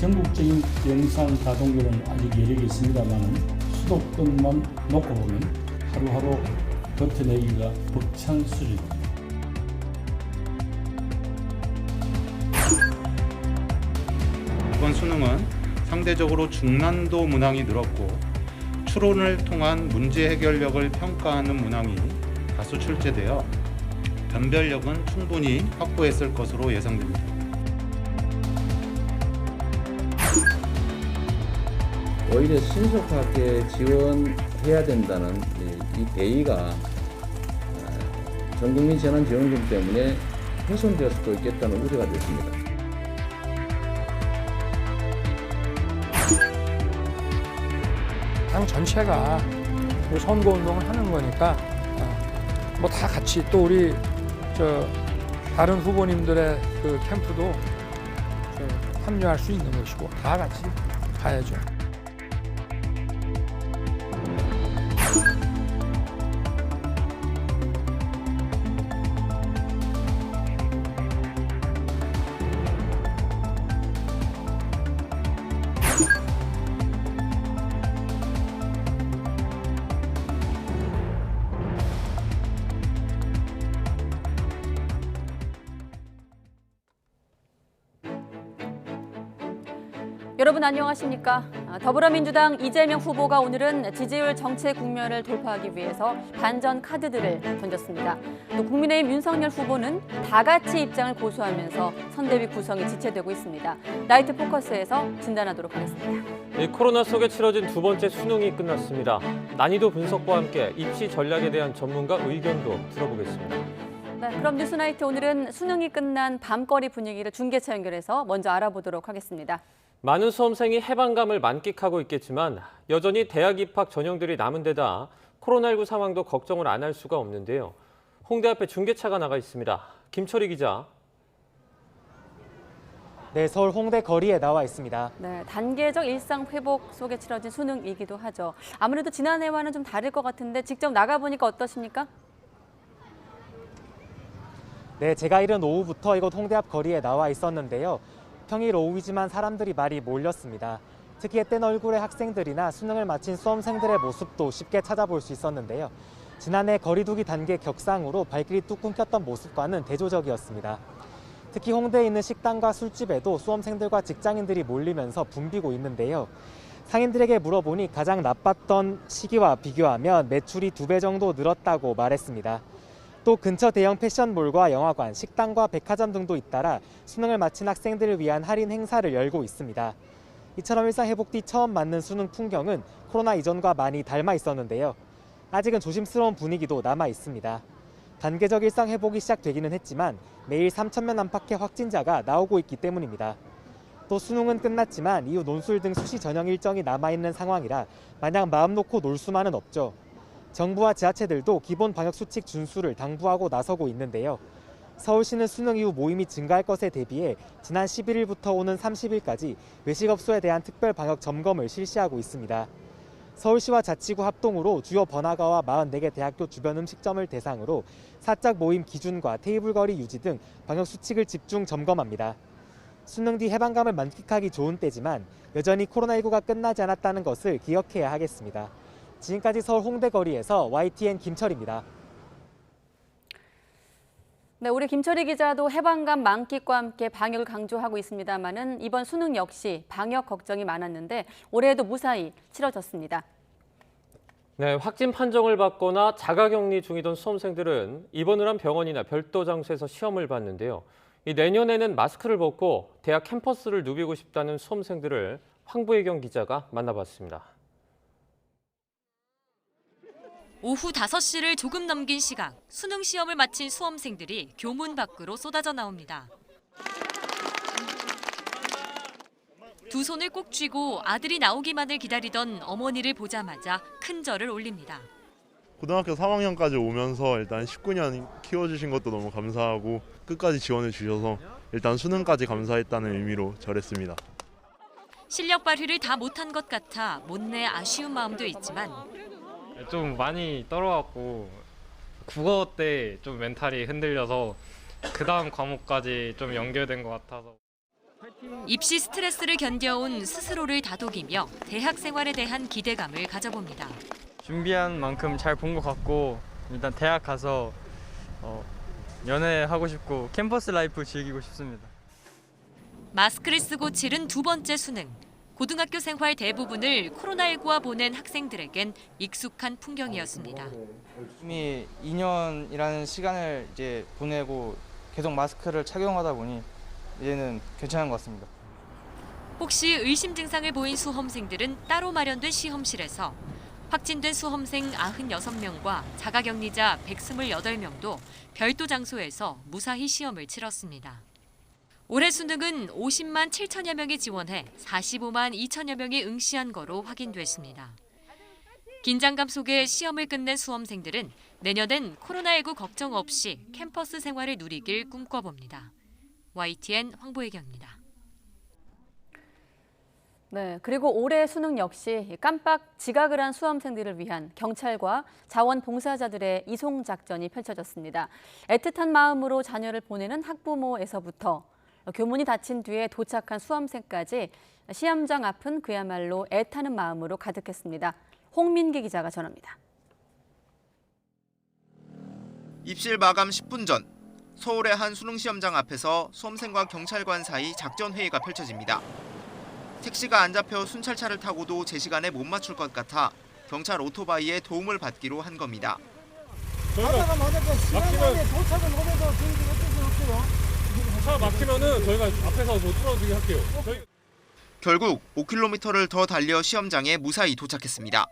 전국적인 영상 가동률은 아직 여력이 있습니다만 수도권만 놓고 보면 하루하루 버텨내기가 벅찬 수준입니다. 이번 수능은 상대적으로 중난도 문항이 늘었고 추론을 통한 문제 해결력을 평가하는 문항이 다수 출제되어 변별력은 충분히 확보했을 것으로 예상됩니다. 오히려 신속하게 지원해야 된다는 이 대의가 전국민 재난지원금 때문에 훼손될 수도 있겠다는 우려가 됐습니다. 당 전체가 선거운동을 하는 거니까 뭐 다 같이 또 우리 다른 후보님들의 그 캠프도 합류할 수 있는 것이고 다 같이 가야죠. 여러분 안녕하십니까? 더불어민주당 이재명 후보가 오늘은 지지율 정체 국면을 돌파하기 위해서 반전 카드들을 던졌습니다. 또 국민의힘 윤석열 후보는 다 같이 입장을 고수하면서 선대위 구성이 지체되고 있습니다. 나이트 포커스에서 진단하도록 하겠습니다. 이 코로나 속에 치러진 두 번째 수능이 끝났습니다. 난이도 분석과 함께 입시 전략에 대한 전문가 의견도 들어보겠습니다. 네, 그럼 뉴스나이트 오늘은 수능이 끝난 밤거리 분위기를 중계차 연결해서 먼저 알아보도록 하겠습니다. 많은 수험생이 해방감을 만끽하고 있겠지만 여전히 대학 입학 전형들이 남은 데다 코로나19 상황도 걱정을 안 할 수가 없는데요. 홍대 앞에 중계차가 나가 있습니다. 김철희 기자. 네, 서울 홍대 거리에 나와 있습니다. 네, 단계적 일상 회복 속에 치러진 수능이기도 하죠. 아무래도 지난해와는 좀 다를 것 같은데 직접 나가보니까 어떠십니까? 네, 제가 이른 오후부터 이곳 홍대 앞 거리에 나와 있었는데요. 평일 오후이지만 사람들이 많이 몰렸습니다. 특히 앳된 얼굴의 학생들이나 수능을 마친 수험생들의 모습도 쉽게 찾아볼 수 있었는데요. 지난해 거리두기 단계 격상으로 발길이 뚝 끊겼던 모습과는 대조적이었습니다. 특히 홍대에 있는 식당과 술집에도 수험생들과 직장인들이 몰리면서 붐비고 있는데요. 상인들에게 물어보니 가장 나빴던 시기와 비교하면 매출이 2배 정도 늘었다고 말했습니다. 또 근처 대형 패션몰과 영화관, 식당과 백화점 등도 잇따라 수능을 마친 학생들을 위한 할인 행사를 열고 있습니다. 이처럼 일상 회복 뒤 처음 맞는 수능 풍경은 코로나 이전과 많이 닮아 있었는데요. 아직은 조심스러운 분위기도 남아 있습니다. 단계적 일상 회복이 시작되기는 했지만 매일 3,000명 안팎의 확진자가 나오고 있기 때문입니다. 또 수능은 끝났지만 이후 논술 등 수시 전형 일정이 남아있는 상황이라 마냥 마음 놓고 놀 수만은 없죠. 정부와 지자체들도 기본 방역수칙 준수를 당부하고 나서고 있는데요. 서울시는 수능 이후 모임이 증가할 것에 대비해 지난 11일부터 오는 30일까지 외식업소에 대한 특별 방역 점검을 실시하고 있습니다. 서울시와 자치구 합동으로 주요 번화가와 44개 대학교 주변 음식점을 대상으로 사적 모임 기준과 테이블 거리 유지 등 방역수칙을 집중 점검합니다. 수능 뒤 해방감을 만끽하기 좋은 때지만 여전히 코로나19가 끝나지 않았다는 것을 기억해야 하겠습니다. 지금까지 서울 홍대 거리에서 YTN 김철입니다. 네, 우리 김철희 기자도 해방감 만끽과 함께 방역을 강조하고 있습니다만은 이번 수능 역시 방역 걱정이 많았는데 올해에도 무사히 치러졌습니다. 네, 확진 판정을 받거나 자가격리 중이던 수험생들은 입원을 한 병원이나 별도 장소에서 시험을 봤는데요. 내년에는 마스크를 벗고 대학 캠퍼스를 누비고 싶다는 수험생들을 황부혜경 기자가 만나봤습니다. 오후 5시를 조금 넘긴 시각, 수능 시험을 마친 수험생들이 교문 밖으로 쏟아져 나옵니다. 두 손을 꼭 쥐고 아들이 나오기만을 기다리던 어머니를 보자마자 큰 절을 올립니다. 고등학교 3학년까지 오면서 일단 19년 키워주신 것도 너무 감사하고 끝까지 지원해 주셔서 일단 수능까지 감사했다는 의미로 절했습니다. 실력 발휘를 다 못한 것 같아 못내 아쉬운 마음도 있지만 좀 많이 떨어갖고 국어 때 좀 멘탈이 흔들려서 그 다음 과목까지 좀 연결된 것 같아서 입시 스트레스를 견뎌온 스스로를 다독이며 대학 생활에 대한 기대감을 가져봅니다. 준비한 만큼 잘 본 것 같고 일단 대학 가서 연애하고 싶고 캠퍼스 라이프 즐기고 싶습니다. 마스크를 쓰고 치른 두 번째 수능. 고등학교 생활 대부분을 코로나19와 보낸 학생들에겐 익숙한 풍경이었습니다. 이미 2년이라는 시간을 이제 보내고 계속 마스크를 착용하다 보니 이제는 괜찮은 것 같습니다. 혹시 의심 증상을 보인 수험생들은 따로 마련된 시험실에서 확진된 수험생 96명과 자가격리자 128명도 별도 장소에서 무사히 시험을 치렀습니다. 올해 수능은 50만 7천여 명이 지원해 45만 2천여 명이 응시한 거로 확인됐습니다. 긴장감 속에 시험을 끝낸 수험생들은 내년엔 코로나19 걱정 없이 캠퍼스 생활을 누리길 꿈꿔봅니다. YTN 황보혜경입니다. 네, 그리고 올해 수능 역시 깜빡 지각을 한 수험생들을 위한 경찰과 자원봉사자들의 이송 작전이 펼쳐졌습니다. 애틋한 마음으로 자녀를 보내는 학부모에서부터 교문이 닫힌 뒤에 도착한 수험생까지 시험장 앞은 그야말로 애타는 마음으로 가득했습니다. 홍민기 기자가 전합니다. 입실 마감 10분 전 서울의 한 수능시험장 앞에서 수험생과 경찰관 사이 작전 회의가 펼쳐집니다. 택시가 안 잡혀 순찰차를 타고도 제 시간에 못 맞출 것 같아 경찰 오토바이의 도움을 받기로 한 겁니다. 저희가 막히면 도착은 오면서 저희들이 어쩔 수 없어요. 차 막히면은 저희가 앞에서 뭐 틀어주게 할게요. 결국 5km를 더 달려 시험장에 무사히 도착했습니다.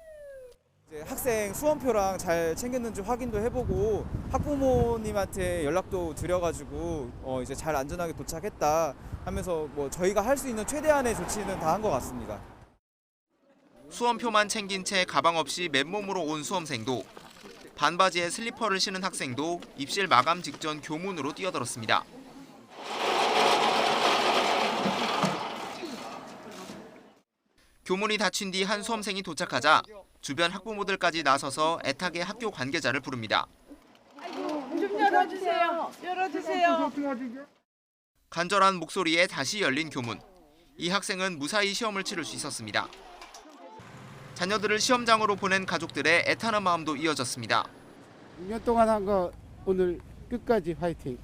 학생 수험표랑 잘 챙겼는지 확인도 해보고 학부모님한테 연락도 드려가지고 이제 잘 안전하게 도착했다 하면서 뭐 저희가 할 수 있는 최대한의 조치는 다 한 것 같습니다. 수험표만 챙긴 채 가방 없이 맨몸으로 온 수험생도, 반바지에 슬리퍼를 신은 학생도 입실 마감 직전 교문으로 뛰어들었습니다. 교문이 닫힌 뒤 한 수험생이 도착하자 주변 학부모들까지 나서서 애타게 학교 관계자를 부릅니다. 좀 열어주세요. 열어주세요. 간절한 목소리에 다시 열린 교문. 이 학생은 무사히 시험을 치를 수 있었습니다. 자녀들을 시험장으로 보낸 가족들의 애타는 마음도 이어졌습니다. 6년 동안 한 거 오늘 끝까지 화이팅.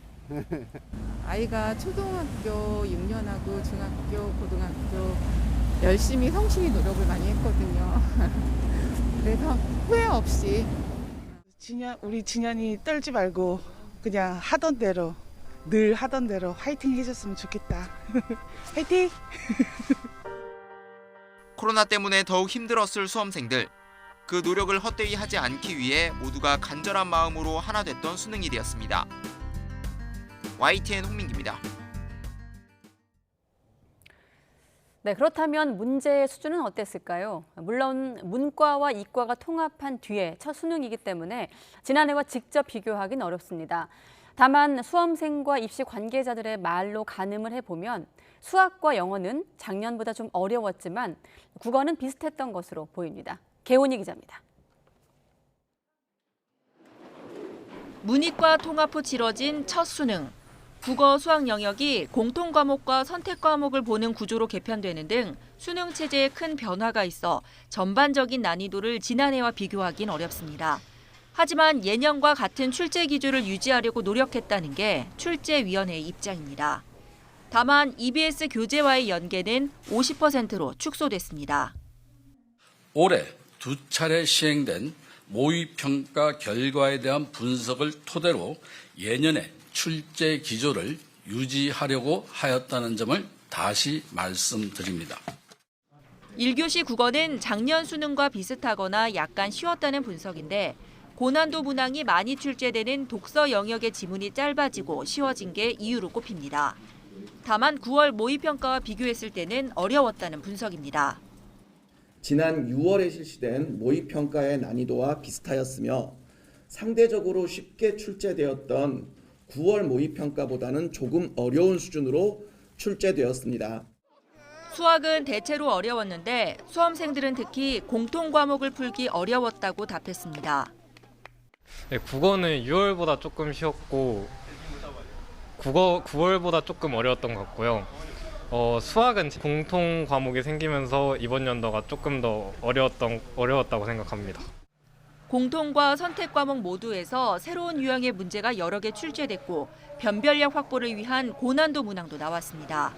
아이가 초등학교 6년하고 중학교, 고등학교 열심히 성실히 노력을 많이 했거든요. 그래서 후회 없이 우리 진현이 떨지 말고 그냥 하던 대로 늘 하던 대로 화이팅 해줬으면 좋겠다. 화이팅! 코로나 때문에 더욱 힘들었을 수험생들. 그 노력을 헛되이 하지 않기 위해 모두가 간절한 마음으로 하나 됐던 수능일이었습니다. YTN 홍민기입니다. 네, 그렇다면 문제의 수준은 어땠을까요? 물론 문과와 이과가 통합한 뒤에 첫 수능이기 때문에 지난해와 직접 비교하기는 어렵습니다. 다만 수험생과 입시 관계자들의 말로 가늠을 해보면 수학과 영어는 작년보다 좀 어려웠지만 국어는 비슷했던 것으로 보입니다. 개온희 기자입니다. 문이과 통합 후 치러진 첫 수능. 국어, 수학 영역이 공통 과목과 선택 과목을 보는 구조로 개편되는 등 수능 체제에 큰 변화가 있어 전반적인 난이도를 지난해와 비교하긴 어렵습니다. 하지만 예년과 같은 출제 기조를 유지하려고 노력했다는 게 출제위원회의 입장입니다. 다만 EBS 교재와의 연계는 50%로 축소됐습니다. 올해 두 차례 시행된 모의평가 결과에 대한 분석을 토대로 예년의 출제 기조를 유지하려고 하였다는 점을 다시 말씀드립니다. 1교시 국어는 작년 수능과 비슷하거나 약간 쉬웠다는 분석인데 고난도 문항이 많이 출제되는 독서 영역의 지문이 짧아지고 쉬워진 게 이유로 꼽힙니다. 다만 9월 모의평가와 비교했을 때는 어려웠다는 분석입니다. 지난 6월에 실시된 모의평가의 난이도와 비슷하였으며 상대적으로 쉽게 출제되었던 9월 모의평가보다는 조금 어려운 수준으로 출제되었습니다. 수학은 대체로 어려웠는데 수험생들은 특히 공통 과목을 풀기 어려웠다고 답했습니다. 네, 국어는 6월보다 조금 쉬웠고 국어 9월보다 조금 어려웠던 것 같고요. 수학은 공통 과목이 생기면서 이번 연도가 조금 더 어려웠다고 생각합니다. 공통과 선택 과목 모두에서 새로운 유형의 문제가 여러 개 출제됐고 변별력 확보를 위한 고난도 문항도 나왔습니다.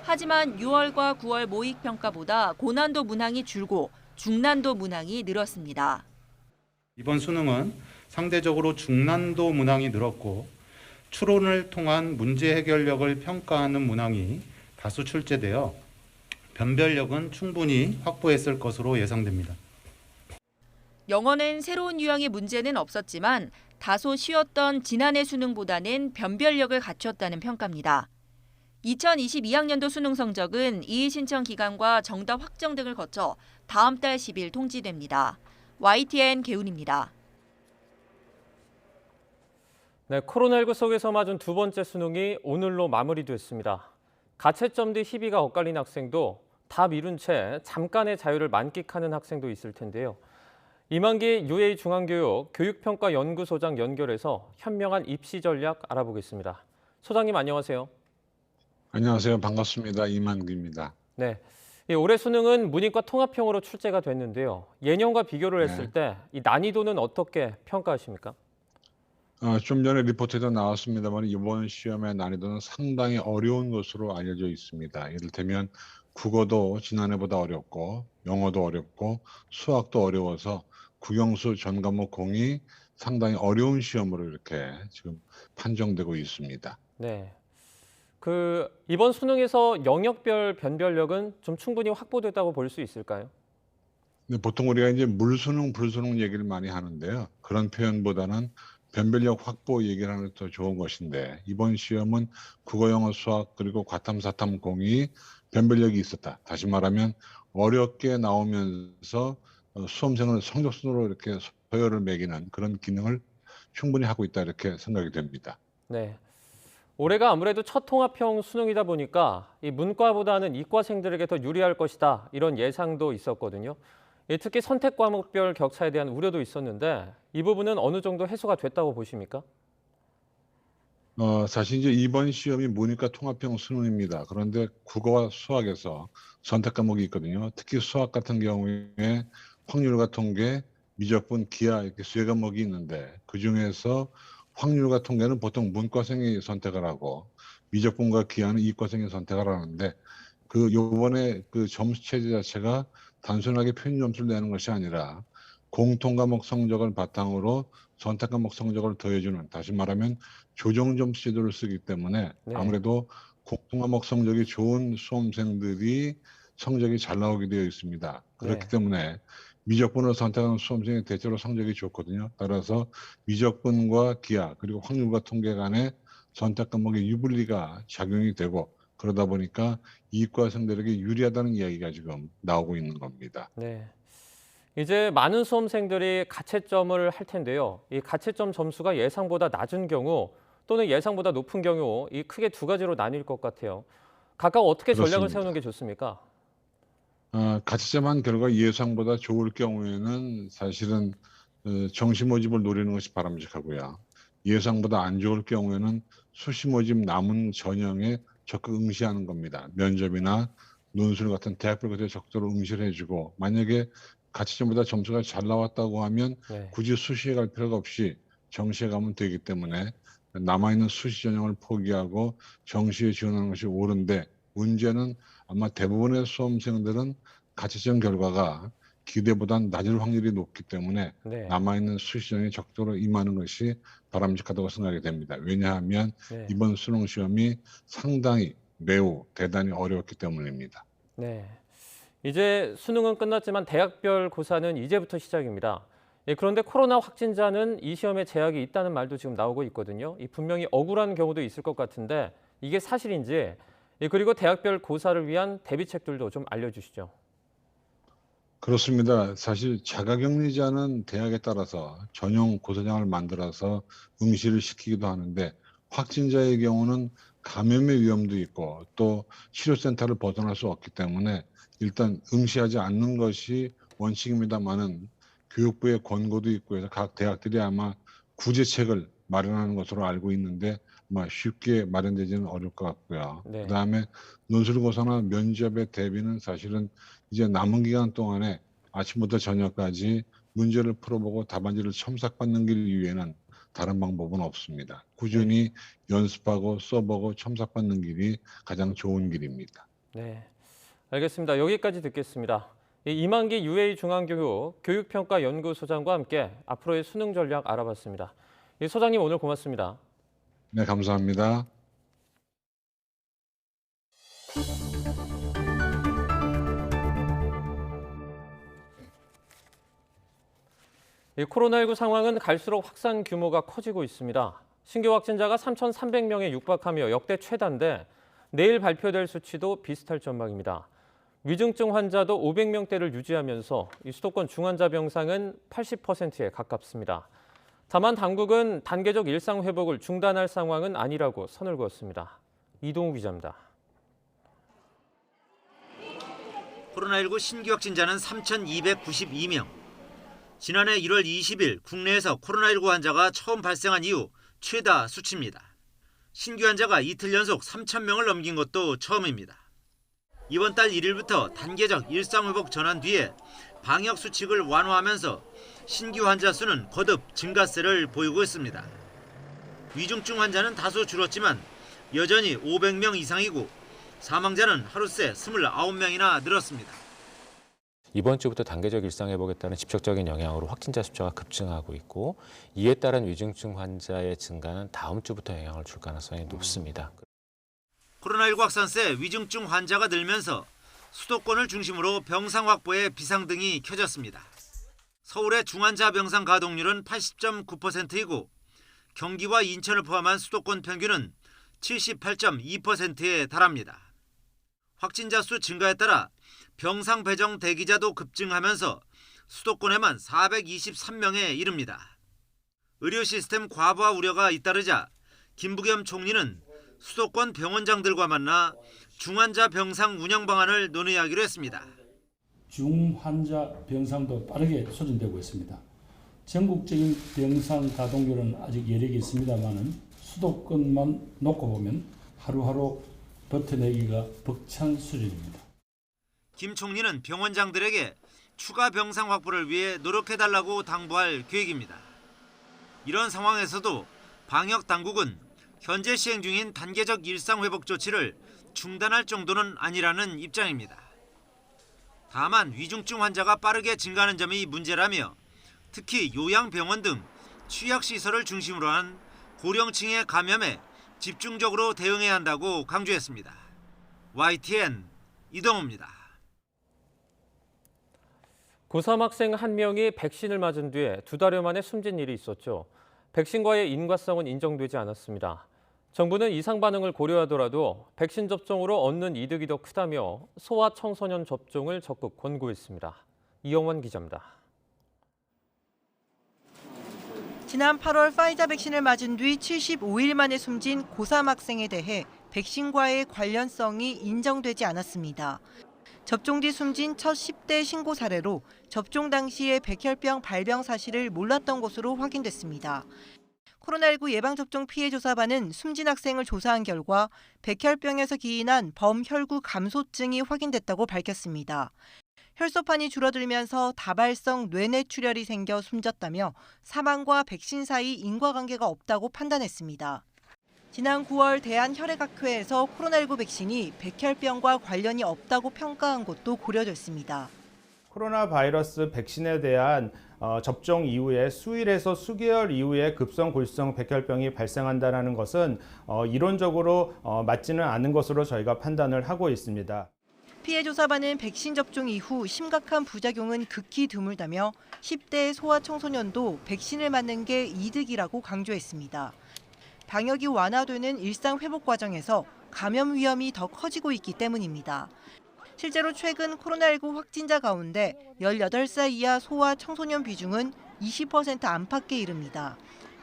하지만 6월과 9월 모의 평가보다 고난도 문항이 줄고 중난도 문항이 늘었습니다. 이번 수능은 상대적으로 중난도 문항이 늘었고 추론을 통한 문제 해결력을 평가하는 문항이 다수 출제되어 변별력은 충분히 확보했을 것으로 예상됩니다. 영어는 새로운 유형의 문제는 없었지만 다소 쉬웠던 지난해 수능보다는 변별력을 갖췄다는 평가입니다. 2022학년도 수능 성적은 이의 신청 기간과 정답 확정 등을 거쳐 다음 달 10일 통지됩니다. YTN 개운입니다. 네, 코로나19 속에서 맞은 두 번째 수능이 오늘로 마무리됐습니다. 가채점 뒤 희비가 엇갈린 학생도 다 미룬 채 잠깐의 자유를 만끽하는 학생도 있을 텐데요. 이만기 UA 중앙교육 교육평가연구소장 연결해서 현명한 입시 전략 알아보겠습니다. 소장님 안녕하세요. 안녕하세요. 반갑습니다. 이만기입니다. 네, 올해 수능은 문이과 통합형으로 출제가 됐는데요. 예년과 비교를 했을 때 이 난이도는 어떻게 평가하십니까? 좀 전에 리포트에도 나왔습니다만 이번 시험의 난이도는 상당히 어려운 것으로 알려져 있습니다. 이를테면 국어도 지난해보다 어렵고 영어도 어렵고 수학도 어려워서 국영수 전 과목 공이 상당히 어려운 시험으로 이렇게 지금 판정되고 있습니다. 네. 이번 수능에서 영역별 변별력은 좀 충분히 확보됐다고 볼 수 있을까요? 네, 보통 우리가 이제 물수능, 불수능 얘기를 많이 하는데요. 그런 표현보다는 변별력 확보 얘기를 하는 게 더 좋은 것인데 이번 시험은 국어, 영어, 수학 그리고 과탐, 사탐 공이 변별력이 있었다. 다시 말하면 어렵게 나오면서 수험생을 성적순으로 이렇게 서열을 매기는 그런 기능을 충분히 하고 있다 이렇게 생각이 됩니다. 네. 올해가 아무래도 첫 통합형 수능이다 보니까 이 문과보다는 이과생들에게 더 유리할 것이다 이런 예상도 있었거든요. 특히 선택 과목별 격차에 대한 우려도 있었는데 이 부분은 어느 정도 해소가 됐다고 보십니까? 사실 이제 이번 시험이 문이과 통합형 수능입니다. 그런데 국어와 수학에서 선택 과목이 있거든요. 특히 수학 같은 경우에 확률과 통계, 미적분, 기하 이렇게 세 과목이 있는데 그 중에서 확률과 통계는 보통 문과생이 선택을 하고 미적분과 기하는 이과생이 선택을 하는데 요번에 그 점수 체제 자체가 단순하게 평균 점수를 내는 것이 아니라 공통 과목 성적을 바탕으로 선택 과목 성적을 더해주는 다시 말하면 조정 점수 제도를 쓰기 때문에 아무래도 공통 과목 성적이 좋은 수험생들이 성적이 잘 나오게 되어 있습니다. 그렇기 때문에 미적분을 선택하는 수험생이 대체로 성적이 좋거든요. 따라서 미적분과 기하 그리고 확률과 통계 간의 선택 과목의 유불리가 작용이 되고 그러다 보니까 이과생들에게 유리하다는 이야기가 지금 나오고 있는 겁니다. 네. 이제 많은 수험생들이 가채점을 할 텐데요. 이 가채점 점수가 예상보다 낮은 경우 또는 예상보다 높은 경우 이 크게 두 가지로 나뉠 것 같아요. 각각 어떻게 전략을 세우는 게 좋습니까? 가채점한 결과 예상보다 좋을 경우에는 사실은 정시 모집을 노리는 것이 바람직하고요. 예상보다 안 좋을 경우에는 수시 모집 남은 전형에 적극 응시하는 겁니다. 면접이나 논술 같은 대학별 과제에 적극적으로 응시를 해주고 만약에 가채점보다 점수가 잘 나왔다고 하면 굳이 수시에 갈 필요가 없이 정시에 가면 되기 때문에 남아있는 수시 전형을 포기하고 정시에 지원하는 것이 옳은데 문제는 아마 대부분의 수험생들은 가채점 결과가 기대보단 낮을 확률이 높기 때문에 남아있는 수시 전형에 적극적으로 임하는 것이 바람직하다고 생각이 됩니다. 왜냐하면 이번 수능 시험이 상당히 매우 대단히 어려웠기 때문입니다. 네. 이제 수능은 끝났지만 대학별 고사는 이제부터 시작입니다. 그런데 코로나 확진자는 이 시험에 제약이 있다는 말도 지금 나오고 있거든요. 분명히 억울한 경우도 있을 것 같은데 이게 사실인지 그리고 대학별 고사를 위한 대비책들도 좀 알려주시죠. 그렇습니다. 사실 자가격리자는 대학에 따라서 전용 고사장을 만들어서 응시를 시키기도 하는데 확진자의 경우는 감염의 위험도 있고 또 치료센터를 벗어날 수 없기 때문에 일단 응시하지 않는 것이 원칙입니다만은 교육부의 권고도 있고 해서 각 대학들이 아마 구제책을 마련하는 것으로 알고 있는데 쉽게 마련되지는 어려울 것 같고요. 네. 그다음에 논술고사나 면접의 대비는 사실은 이제 남은 기간 동안에 아침부터 저녁까지 문제를 풀어보고 답안지를 첨삭받는 길 이외에는 다른 방법은 없습니다. 꾸준히 연습하고 써보고 첨삭받는 길이 가장 좋은 길입니다. 네, 알겠습니다. 여기까지 듣겠습니다. 이만기 UA 중앙교육 교육평가연구소장과 함께 앞으로의 수능 전략 알아봤습니다. 소장님 오늘 고맙습니다. 네, 감사합니다. 코로나19 상황은 갈수록 확산 규모가 커지고 있습니다. 신규 확진자가 3,300명에 육박하며 역대 최다인데 내일 발표될 수치도 비슷할 전망입니다. 위중증 환자도 500명대를 유지하면서 수도권 중환자 병상은 80%에 가깝습니다. 다만 당국은 단계적 일상 회복을 중단할 상황은 아니라고 선을 그었습니다. 이동우 기자입니다. 코로나19 신규 확진자는 3,292명. 지난해 1월 20일 국내에서 코로나19 환자가 처음 발생한 이후 최다 수치입니다. 신규 환자가 이틀 연속 3,000명을 넘긴 것도 처음입니다. 이번 달 1일부터 단계적 일상회복 전환 뒤에 방역 수칙을 완화하면서 신규 환자 수는 거듭 증가세를 보이고 있습니다. 위중증 환자는 다소 줄었지만 여전히 500명 이상이고 사망자는 하루새 29명이나 늘었습니다. 이번 주부터 단계적 일상회복에 따른 직접적인 영향으로 확진자 숫자가 급증하고 있고 이에 따른 위중증 환자의 증가는 다음 주부터 영향을 줄 가능성이 높습니다. 코로나19 확산세 위중증 환자가 늘면서 수도권을 중심으로 병상 확보에 비상등이 켜졌습니다. 서울의 중환자 병상 가동률은 80.9%이고 경기와 인천을 포함한 수도권 평균은 78.2%에 달합니다. 확진자 수 증가에 따라 병상 배정 대기자도 급증하면서 수도권에만 423명에 이릅니다. 의료 시스템 과부하 우려가 잇따르자 김부겸 총리는 수도권 병원장들과 만나 중환자 병상 운영 방안을 논의하기로 했습니다. 중환자 병상도 빠르게 소진되고 있습니다. 전국적인 병상 가동률은 아직 여력이 있습니다만은 수도권만 놓고 보면 하루하루 버텨내기가 벅찬 수준입니다. 김 총리는 병원장들에게 추가 병상 확보를 위해 노력해달라고 당부할 계획입니다. 이런 상황에서도 방역 당국은 현재 시행 중인 단계적 일상회복 조치를 중단할 정도는 아니라는 입장입니다. 다만 위중증 환자가 빠르게 증가하는 점이 문제라며 특히 요양병원 등 취약시설을 중심으로 한 고령층의 감염에 집중적으로 대응해야 한다고 강조했습니다. YTN 이동호입니다. 고3 학생 한 명이 백신을 맞은 뒤에 2달여 만에 숨진 일이 있었죠. 백신과의 인과성은 인정되지 않았습니다. 정부는 이상 반응을 고려하더라도 백신 접종으로 얻는 이득이 더 크다며 소아 청소년 접종을 적극 권고했습니다. 이영원 기자입니다. 지난 8월 파이자 백신을 맞은 뒤 75일 만에 숨진 고3 학생에 대해 백신과의 관련성이 인정되지 않았습니다. 접종 뒤 숨진 첫 10대 신고 사례로 접종 당시에 백혈병 발병 사실을 몰랐던 것으로 확인됐습니다. 코로나19 예방접종 피해조사반은 숨진 학생을 조사한 결과 백혈병에서 기인한 범혈구 감소증이 확인됐다고 밝혔습니다. 혈소판이 줄어들면서 다발성 뇌내출혈이 생겨 숨졌다며 사망과 백신 사이 인과관계가 없다고 판단했습니다. 지난 9월 대한혈액학회에서 코로나19 백신이 백혈병과 관련이 없다고 평가한 것도 고려됐습니다. 코로나 바이러스 백신에 대한 접종 이후에 수일에서 수개월 이후에 급성 골수성 백혈병이 발생한다는 것은 이론적으로 맞지는 않은 것으로 저희가 판단을 하고 있습니다. 피해조사반은 백신 접종 이후 심각한 부작용은 극히 드물다며 10대 소아 청소년도 백신을 맞는 게 이득이라고 강조했습니다. 방역이 완화되는 일상 회복 과정에서 감염 위험이 더 커지고 있기 때문입니다. 실제로 최근 코로나19 확진자 가운데 18살 이하 소아 청소년 비중은 20% 안팎에 이릅니다.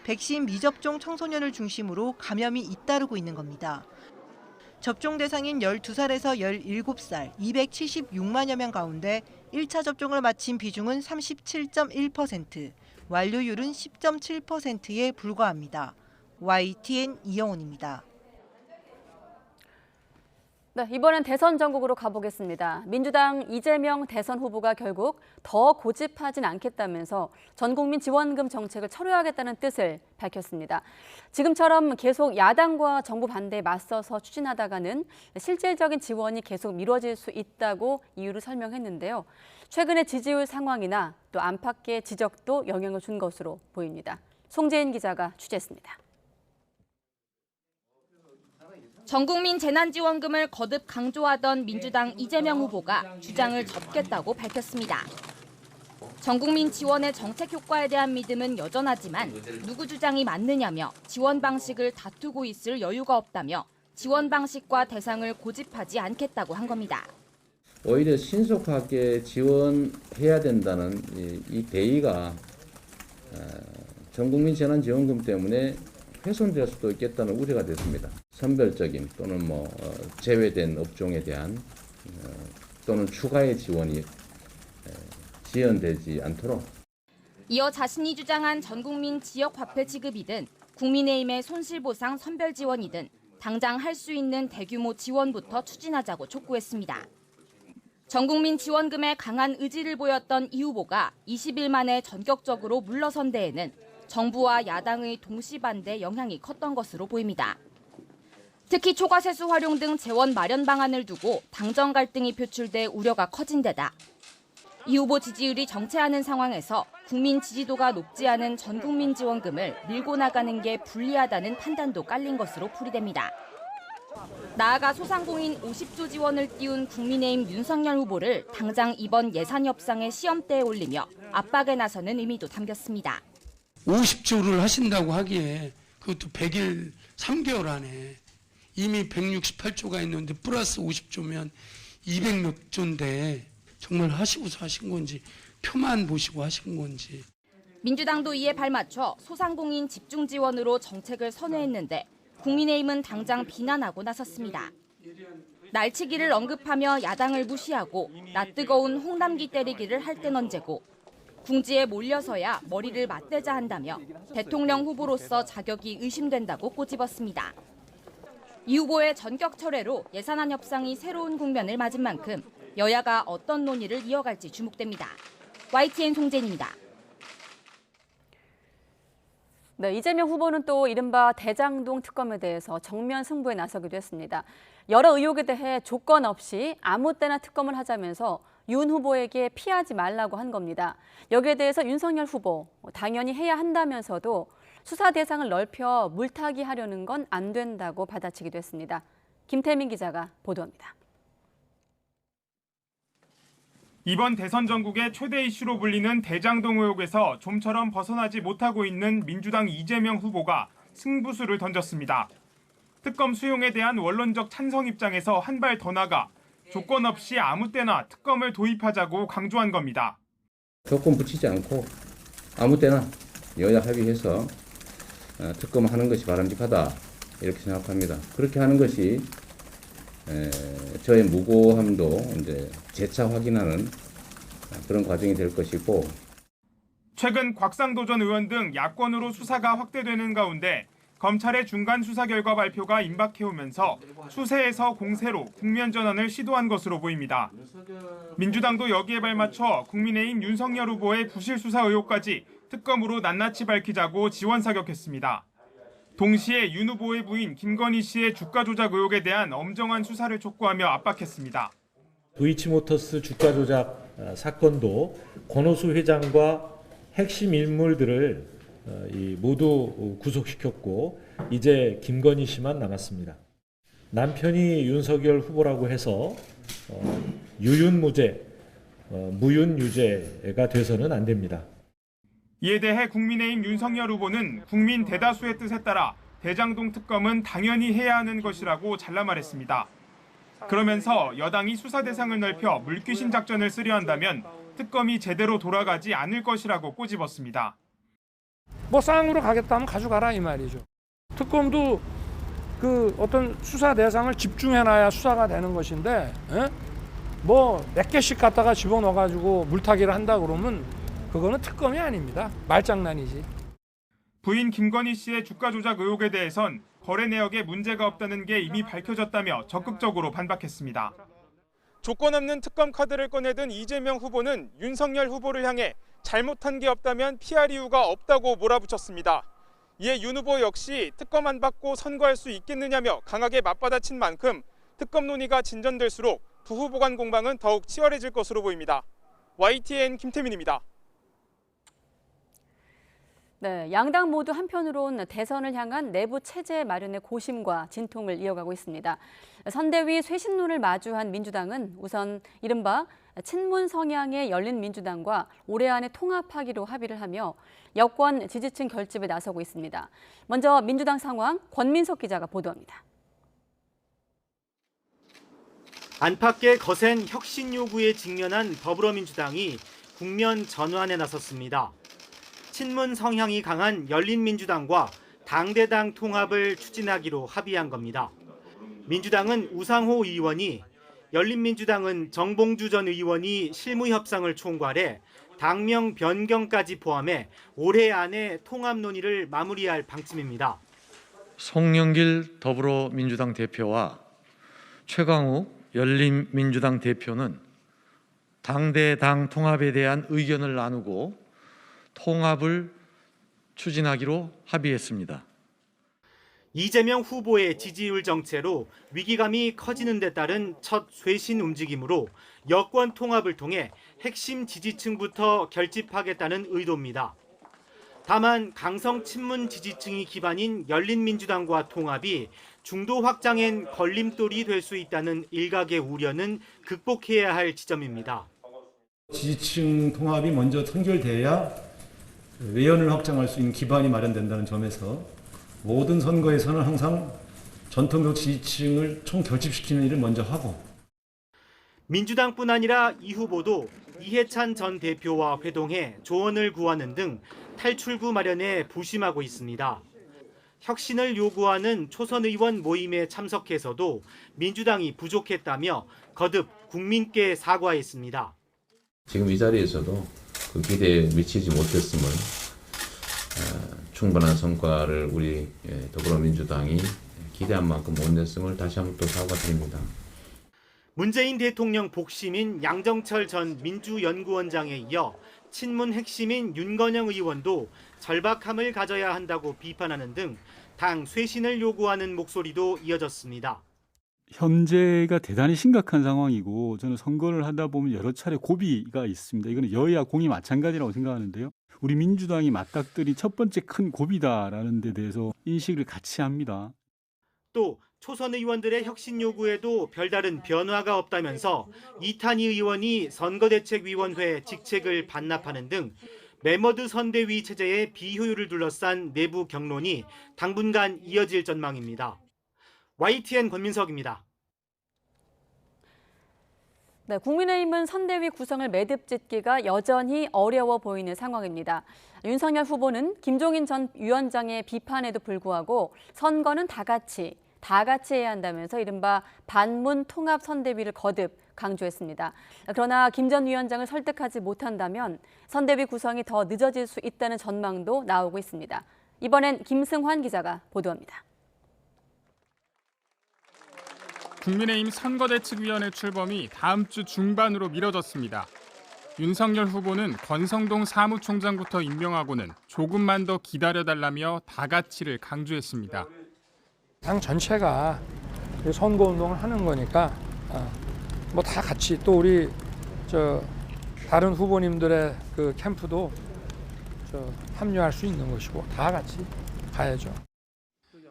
백신 미접종 청소년을 중심으로 감염이 잇따르고 있는 겁니다. 접종 대상인 12살에서 17살 276만여 명 가운데 1차 접종을 마친 비중은 37.1%, 완료율은 10.7%에 불과합니다. YTN 이영훈입니다. 네, 이번엔 대선 전국으로 가보겠습니다. 민주당 이재명 대선 후보가 결국 더 고집하진 않겠다면서 전국민 지원금 정책을 철회하겠다는 뜻을 밝혔습니다. 지금처럼 계속 야당과 정부 반대에 맞서서 추진하다가는 실질적인 지원이 계속 미뤄질 수 있다고 이유를 설명했는데요. 최근의 지지율 상황이나 또 안팎의 지적도 영향을 준 것으로 보입니다. 송재인 기자가 취재했습니다. 전국민 재난지원금을 거듭 강조하던 민주당 이재명 후보가 주장을 접겠다고 밝혔습니다. 전국민 지원의 정책 효과에 대한 믿음은 여전하지만 누구 주장이 맞느냐며 지원 방식을 다투고 있을 여유가 없다며 지원 방식과 대상을 고집하지 않겠다고 한 겁니다. 오히려 신속하게 지원해야 된다는 이 대의가 전국민 재난지원금 때문에 훼손될 수도 있겠다는 우려가 됐습니다. 선별적인 또는 제외된 업종에 대한 또는 추가의 지원이 지연되지 않도록. 이어 자신이 주장한 전국민 지역화폐 지급이든 국민의힘의 손실보상 선별지원이든 당장 할 수 있는 대규모 지원부터 추진하자고 촉구했습니다. 전국민 지원금에 강한 의지를 보였던 이 후보가 20일 만에 전격적으로 물러선 데에는 정부와 야당의 동시반대 영향이 컸던 것으로 보입니다. 특히 초과세수 활용 등 재원 마련 방안을 두고 당정 갈등이 표출돼 우려가 커진 데다 이 후보 지지율이 정체하는 상황에서 국민 지지도가 높지 않은 전국민 지원금을 밀고 나가는 게 불리하다는 판단도 깔린 것으로 풀이됩니다. 나아가 소상공인 50조 지원을 띄운 국민의힘 윤석열 후보를 당장 이번 예산 협상의 시험대에 올리며 압박에 나서는 의미도 담겼습니다. 50조를 하신다고 하기에 그것도 100일 3개월 안에 이미 168조가 있는데 플러스 50조면 200몇 조인데 정말 하시고서 하신 건지 표만 보시고 하신 건지. 민주당도 이에 발맞춰 소상공인 집중 지원으로 정책을 선회했는데 국민의힘은 당장 비난하고 나섰습니다. 날치기를 언급하며 야당을 무시하고 낯뜨거운 홍남기 때리기를 할 땐 언제고 궁지에 몰려서야 머리를 맞대자 한다며 대통령 후보로서 자격이 의심된다고 꼬집었습니다. 이 후보의 전격 철회로 예산안 협상이 새로운 국면을 맞은 만큼 여야가 어떤 논의를 이어갈지 주목됩니다. YTN 송재인입니다. 네, 이재명 후보는 또 이른바 대장동 특검에 대해서 정면 승부에 나서기도 했습니다. 여러 의혹에 대해 조건 없이 아무 때나 특검을 하자면서 윤 후보에게 피하지 말라고 한 겁니다. 여기에 대해서 윤석열 후보 당연히 해야 한다면서도 수사 대상을 넓혀 물타기 하려는 건 안 된다고 받아치기도 했습니다. 김태민 기자가 보도합니다. 이번 대선 전국의 최대 이슈로 불리는 대장동 의혹에서 좀처럼 벗어나지 못하고 있는 민주당 이재명 후보가 승부수를 던졌습니다. 특검 수용에 대한 원론적 찬성 입장에서 한 발 더 나가 조건 없이 아무 때나 특검을 도입하자고 강조한 겁니다. 조건 붙이지 않고 아무 때나 여야 합의해서 특검하는 것이 바람직하다 이렇게 생각합니다. 그렇게 하는 것이 저의 무고함도 이제 재차 확인하는 그런 과정이 될 것이고. 최근 곽상도 전 의원 등 야권으로 수사가 확대되는 가운데 검찰의 중간 수사 결과 발표가 임박해오면서 수세에서 공세로 국면 전환을 시도한 것으로 보입니다. 민주당도 여기에 발맞춰 국민의힘 윤석열 후보의 부실 수사 의혹까지 특검으로 낱낱이 밝히자고 지원 사격했습니다. 동시에 윤 후보의 부인 김건희 씨의 주가 조작 의혹에 대한 엄정한 수사를 촉구하며 압박했습니다. 도이치모터스 주가 조작 사건도 권오수 회장과 핵심 인물들을 모두 구속시켰고 이제 김건희 씨만 남았습니다. 남편이 윤석열 후보라고 해서 유윤무죄, 무윤유죄가 돼서는 안 됩니다. 이에 대해 국민의힘 윤석열 후보는 국민 대다수의 뜻에 따라 대장동 특검은 당연히 해야 하는 것이라고 잘라 말했습니다. 그러면서 여당이 수사 대상을 넓혀 물귀신 작전을 쓰려 한다면 특검이 제대로 돌아가지 않을 것이라고 꼬집었습니다. 뭐 쌍으로 가겠다면 가져가라 이 말이죠. 특검도 그 어떤 수사 대상을 집중해놔야 수사가 되는 것인데 뭐 몇 개씩 갖다가 집어넣어가지고 물타기를 한다 그러면 그거는 특검이 아닙니다. 말장난이지. 부인 김건희 씨의 주가 조작 의혹에 대해선 거래 내역에 문제가 없다는 게 이미 밝혀졌다며 적극적으로 반박했습니다. 조건 없는 특검 카드를 꺼내든 이재명 후보는 윤석열 후보를 향해 잘못한 게 없다면 피할 이유가 없다고 몰아붙였습니다. 이에 윤 후보 역시 특검 안 받고 선거할 수 있겠느냐며 강하게 맞받아친 만큼 특검 논의가 진전될수록 두 후보 간 공방은 더욱 치열해질 것으로 보입니다. YTN 김태민입니다. 네, 양당 모두 한편으론 대선을 향한 내부 체제 마련의 고심과 진통을 이어가고 있습니다. 선대위 쇄신론을 마주한 민주당은 우선 이른바 친문 성향의 열린민주당과 올해 안에 통합하기로 합의를 하며 여권 지지층 결집에 나서고 있습니다. 먼저 민주당 상황 권민석 기자가 보도합니다. 안팎의 거센 혁신 요구에 직면한 더불어민주당이 국면 전환에 나섰습니다. 친문 성향이 강한 열린민주당과 당대당 통합을 추진하기로 합의한 겁니다. 민주당은 우상호 의원이, 열린민주당은 정봉주 전 의원이 실무 협상을 총괄해 당명 변경까지 포함해 올해 안에 통합 논의를 마무리할 방침입니다. 송영길 더불어민주당 대표와 최강욱 열린민주당 대표는 당대당 통합에 대한 의견을 나누고 통합을 추진하기로 합의했습니다. 이재명 후보의 지지율 정체로 위기감이 커지는 데 따른 첫 쇄신 움직임으로 여권 통합을 통해 핵심 지지층부터 결집하겠다는 의도입니다. 다만 강성 친문 지지층이 기반인 열린민주당과 통합이 중도 확장엔 걸림돌이 될 수 있다는 일각의 우려는 극복해야 할 지점입니다. 지지층 통합이 먼저 선결돼야 외연을 확장할 수 있는 기반이 마련된다는 점에서 모든 선거에서는 항상 전통적 지지층을 총결집시키는 일을 먼저 하고, 민주당뿐 아니라 이 후보도 이해찬 전 대표와 회동해 조언을 구하는 등 탈출구 마련에 부심하고 있습니다. 혁신을 요구하는 초선 의원 모임에 참석해서도 민주당이 부족했다며 거듭 국민께 사과했습니다. 지금 이 자리에서도 그 기대에 미치지 못했음을 충분한 성과를 우리 더불어민주당이 기대한 만큼 못 냈음을 다시 한번 또 사과드립니다. 문재인 대통령 복심인 양정철 전 민주연구원장에 이어 친문 핵심인 윤건영 의원도 절박함을 가져야 한다고 비판하는 등 당 쇄신을 요구하는 목소리도 이어졌습니다. 현재가 대단히 심각한 상황이고 저는 선거를 하다 보면 여러 차례 고비가 있습니다. 이거는 여야 공이 마찬가지라고 생각하는데요. 우리 민주당이 맞닥뜨린 첫 번째 큰 고비다라는 데 대해서 인식을 같이 합니다. 또 초선 의원들의 혁신 요구에도 별다른 변화가 없다면서 이탄희 의원이 선거대책위원회 직책을 반납하는 등 매머드 선대위 체제의 비효율을 둘러싼 내부 격론이 당분간 이어질 전망입니다. YTN 권민석입니다. 네, 국민의힘은 선대위 구성을 매듭짓기가 여전히 어려워 보이는 상황입니다. 윤석열 후보는 김종인 전 위원장의 비판에도 불구하고 선거는 다 같이 해야 한다면서 이른바 반문 통합 선대위를 거듭 강조했습니다. 그러나 김 전 위원장을 설득하지 못한다면 선대위 구성이 더 늦어질 수 있다는 전망도 나오고 있습니다. 이번엔 김승환 기자가 보도합니다. 국민의힘 선거대책위원회 출범이 다음 주 중반으로 미뤄졌습니다. 윤석열 후보는 권성동 사무총장부터 임명하고는 조금만 더 기다려달라며 다 같이를 강조했습니다. 당 전체가 선거운동을 하는 거니까 뭐 다 같이 또 우리 다른 후보님들의 그 캠프도 합류할 수 있는 것이고 다 같이 가야죠.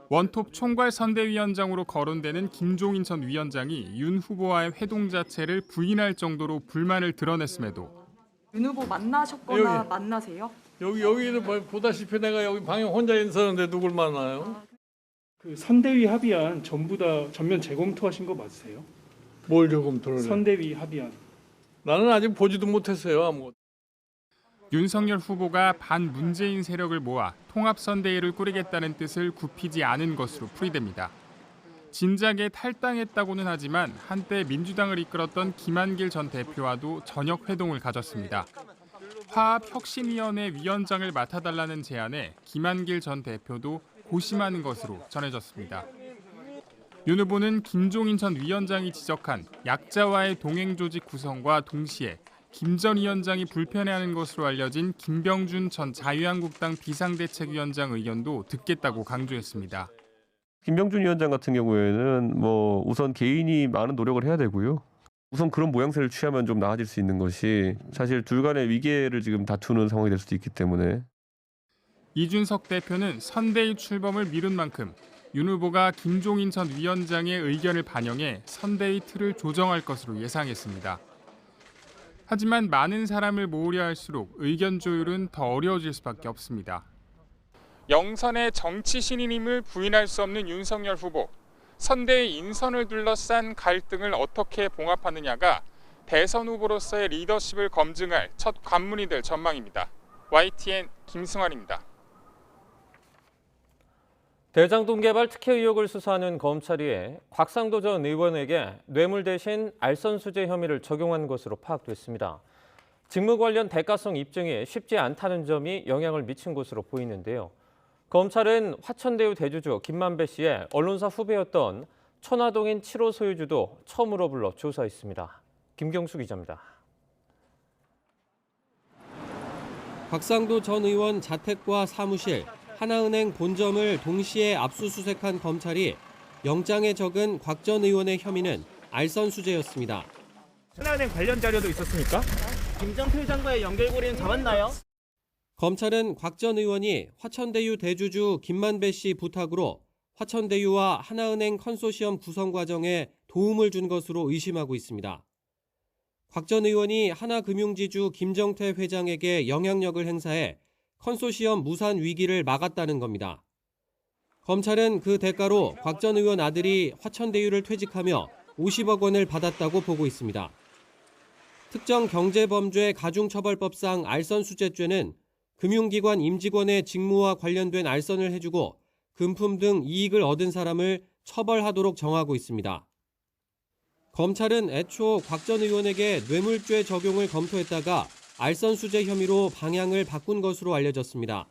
원톱 총괄선대위원장으로 거론되는 김종인 전 위원장이 윤 후보와의 회동 자체를 부인할 정도로 불만을 드러냈음에도 윤 후보 만나셨거나 만나세요? 여기는 보다시피 내가 여기 방에 혼자 있었는데 누굴 만나요? 그 선대위 합의안 전부 다 전면 재검토하신 거 맞으세요? 뭘 재검토를 해? 선대위 합의안. 나는 아직 보지도 못했어요. 아무것도. 윤석열 후보가 반문재인 세력을 모아 통합선대위를 꾸리겠다는 뜻을 굽히지 않은 것으로 풀이됩니다. 진작에 탈당했다고는 하지만 한때 민주당을 이끌었던 김한길 전 대표와도 저녁 회동을 가졌습니다. 화합혁신위원회 위원장을 맡아달라는 제안에 김한길 전 대표도 고심하는 것으로 전해졌습니다. 윤 후보는 김종인 전 위원장이 지적한 약자와의 동행조직 구성과 동시에 김 전 위원장이 불편해하는 것으로 알려진 김병준 전 자유한국당 비상대책위원장 의견도 듣겠다고 강조했습니다. 김병준 위원장 같은 경우에는 우선 개인이 많은 노력을 해야 되고요. 우선 그런 모양새를 취하면 좀 나아질 수 있는 것이 사실 둘 간의 위계를 지금 다투는 상황이 될 수도 있기 때문에. 이준석 대표는 선대위 출범을 미룬 만큼 윤 후보가 김종인 전 위원장의 의견을 반영해 선대위 틀을 조정할 것으로 예상했습니다. 하지만 많은 사람을 모으려 할수록 의견 조율은 더 어려워질 수밖에 없습니다. 영선의 정치 신인임을 부인할 수 없는 윤석열 후보. 선대위 인선을 둘러싼 갈등을 어떻게 봉합하느냐가 대선 후보로서의 리더십을 검증할 첫 관문이 될 전망입니다. YTN 김승환입니다. 대장동 개발 특혜 의혹을 수사하는 검찰이 곽상도 전 의원에게 뇌물 대신 알선수재 혐의를 적용한 것으로 파악됐습니다. 직무 관련 대가성 입증이 쉽지 않다는 점이 영향을 미친 것으로 보이는데요. 검찰은 화천대유 대주주 김만배 씨의 언론사 후배였던 천화동인 7호 소유주도 처음으로 불러 조사했습니다. 김경수 기자입니다. 곽상도 전 의원 자택과 사무실, 하나은행 본점을 동시에 압수수색한 검찰이 영장에 적은 곽 전 의원의 혐의는 알선수재였습니다. 하나은행 관련 자료도 있었습니까? 김정태 회장과의 연결고리는 잡았나요? 검찰은 곽 전 의원이 화천대유 대주주 김만배 씨 부탁으로 화천대유와 하나은행 컨소시엄 구성 과정에 도움을 준 것으로 의심하고 있습니다. 곽 전 의원이 하나금융지주 김정태 회장에게 영향력을 행사해 컨소시엄 무산 위기를 막았다는 겁니다. 검찰은 그 대가로 곽 전 의원 아들이 화천대유를 퇴직하며 50억 원을 받았다고 보고 있습니다. 특정 경제범죄 가중처벌법상 알선수재죄는 금융기관 임직원의 직무와 관련된 알선을 해주고 금품 등 이익을 얻은 사람을 처벌하도록 정하고 있습니다. 검찰은 애초 곽 전 의원에게 뇌물죄 적용을 검토했다가 알선수재 혐의로 방향을 바꾼 것으로 알려졌습니다.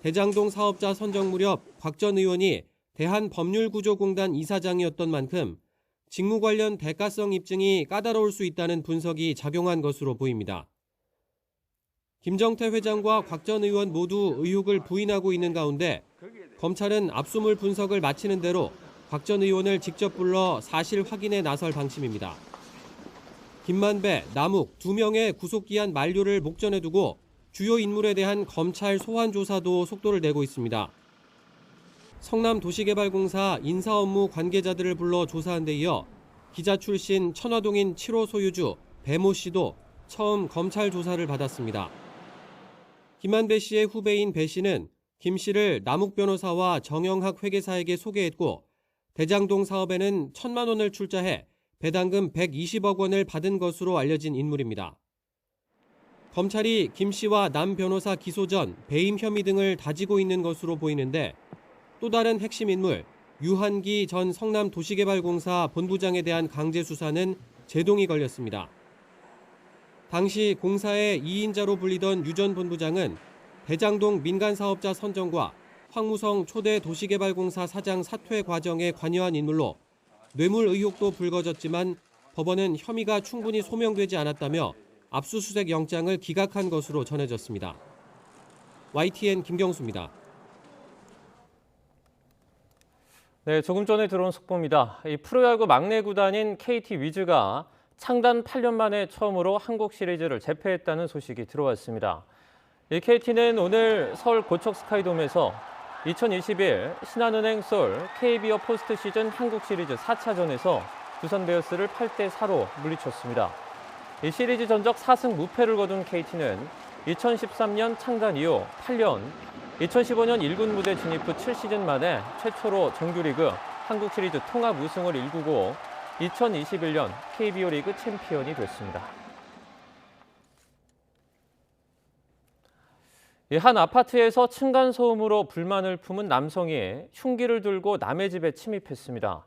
대장동 사업자 선정 무렵 곽 전 의원이 대한법률구조공단 이사장이었던 만큼 직무 관련 대가성 입증이 까다로울 수 있다는 분석이 작용한 것으로 보입니다. 김정태 회장과 곽 전 의원 모두 의혹을 부인하고 있는 가운데 검찰은 압수물 분석을 마치는 대로 곽 전 의원을 직접 불러 사실 확인에 나설 방침입니다. 김만배, 남욱 두 명의 구속기한 만료를 목전에 두고 주요 인물에 대한 검찰 소환 조사도 속도를 내고 있습니다. 성남도시개발공사 인사업무 관계자들을 불러 조사한 데 이어 기자 출신 천화동인 7호 소유주 배모 씨도 처음 검찰 조사를 받았습니다. 김만배 씨의 후배인 배 씨는 김 씨를 남욱 변호사와 정영학 회계사에게 소개했고 대장동 사업에는 1,000만 원을 출자해 배당금 120억 원을 받은 것으로 알려진 인물입니다. 검찰이 김 씨와 남 변호사 기소 전 배임 혐의 등을 다지고 있는 것으로 보이는데 또 다른 핵심 인물 유한기 전 성남도시개발공사 본부장에 대한 강제 수사는 제동이 걸렸습니다. 당시 공사의 2인자로 불리던 유 전 본부장은 대장동 민간사업자 선정과 황무성 초대 도시개발공사 사장 사퇴 과정에 관여한 인물로 뇌물 의혹도 불거졌지만 법원은 혐의가 충분히 소명되지 않았다며 압수수색 영장을 기각한 것으로 전해졌습니다. YTN 김경수입니다. 네, 조금 전에 들어온 속보입니다. 이 프로야구 막내 구단인 KT 위즈가 창단 8년 만에 처음으로 한국 시리즈를 재패했다는 소식이 들어왔습니다. 이 KT는 오늘 서울 고척 스카이돔에서 2021 신한은행 서울 KBO 포스트 시즌 한국 시리즈 4차전에서 두산 베어스를 8대4로 물리쳤습니다. 이 시리즈 전적 4승 무패를 거둔 KT는 2013년 창단 이후 8년, 2015년 1군 무대 진입 후 7시즌 만에 최초로 정규리그 한국 시리즈 통합 우승을 일구고 2021년 KBO 리그 챔피언이 됐습니다. 한 아파트에서 층간소음으로 불만을 품은 남성이 흉기를 들고 남의 집에 침입했습니다.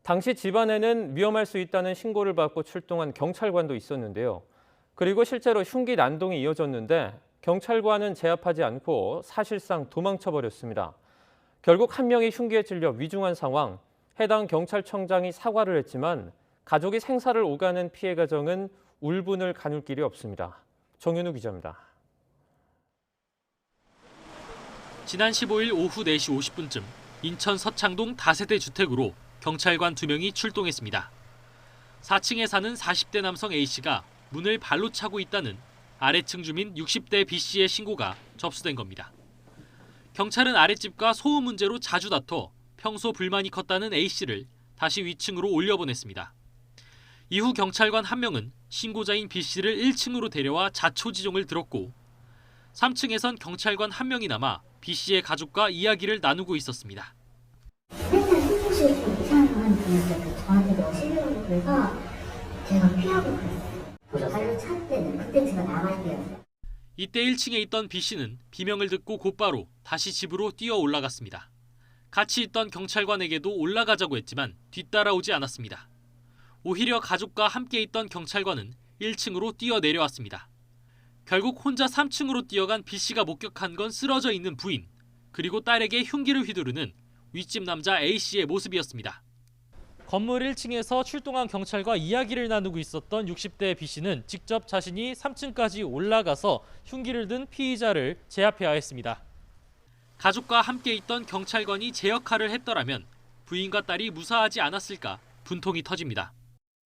당시 집안에는 위험할 수 있다는 신고를 받고 출동한 경찰관도 있었는데요. 그리고 실제로 흉기 난동이 이어졌는데 경찰과는 제압하지 않고 사실상 도망쳐버렸습니다. 결국 한 명이 흉기에 찔려 위중한 상황, 해당 경찰청장이 사과를 했지만 가족이 생사를 오가는 피해 가정은 울분을 가눌 길이 없습니다. 정윤우 기자입니다. 지난 15일 오후 4시 50분쯤 인천 서창동 다세대 주택으로 경찰관 2명이 출동했습니다. 4층에 사는 40대 남성 A씨가 문을 발로 차고 있다는 아래층 주민 60대 B씨의 신고가 접수된 겁니다. 경찰은 아랫집과 소음 문제로 자주 다퉈 평소 불만이 컸다는 A씨를 다시 위층으로 올려보냈습니다. 이후 경찰관 1명은 신고자인 B씨를 1층으로 데려와 자초지종을 들었고 3층에선 경찰관 1명이 남아 B씨의 가족과 이야기를 나누고 있었습니다. 맨날 숨쉬기 좀 이상한 분이었어요. 저한테 너무 시비를 그래서 제가 피하고 그랬어요. 발로 찰 때는 그때 제가 나갈게요. 이때 1층에 있던 B씨는 비명을 듣고 곧바로 다시 집으로 뛰어 올라갔습니다. 같이 있던 경찰관에게도 올라가자고 했지만 뒤따라오지 않았습니다. 오히려 가족과 함께 있던 경찰관은 1층으로 뛰어 내려왔습니다. 결국 혼자 3층으로 뛰어간 B씨가 목격한 건 쓰러져 있는 부인, 그리고 딸에게 흉기를 휘두르는 윗집 남자 A씨의 모습이었습니다. 건물 1층에서 출동한 경찰과 이야기를 나누고 있었던 60대 B씨는 직접 자신이 3층까지 올라가서 흉기를 든 피의자를 제압해야 했습니다. 가족과 함께 있던 경찰관이 제 역할을 했더라면 부인과 딸이 무사하지 않았을까 분통이 터집니다.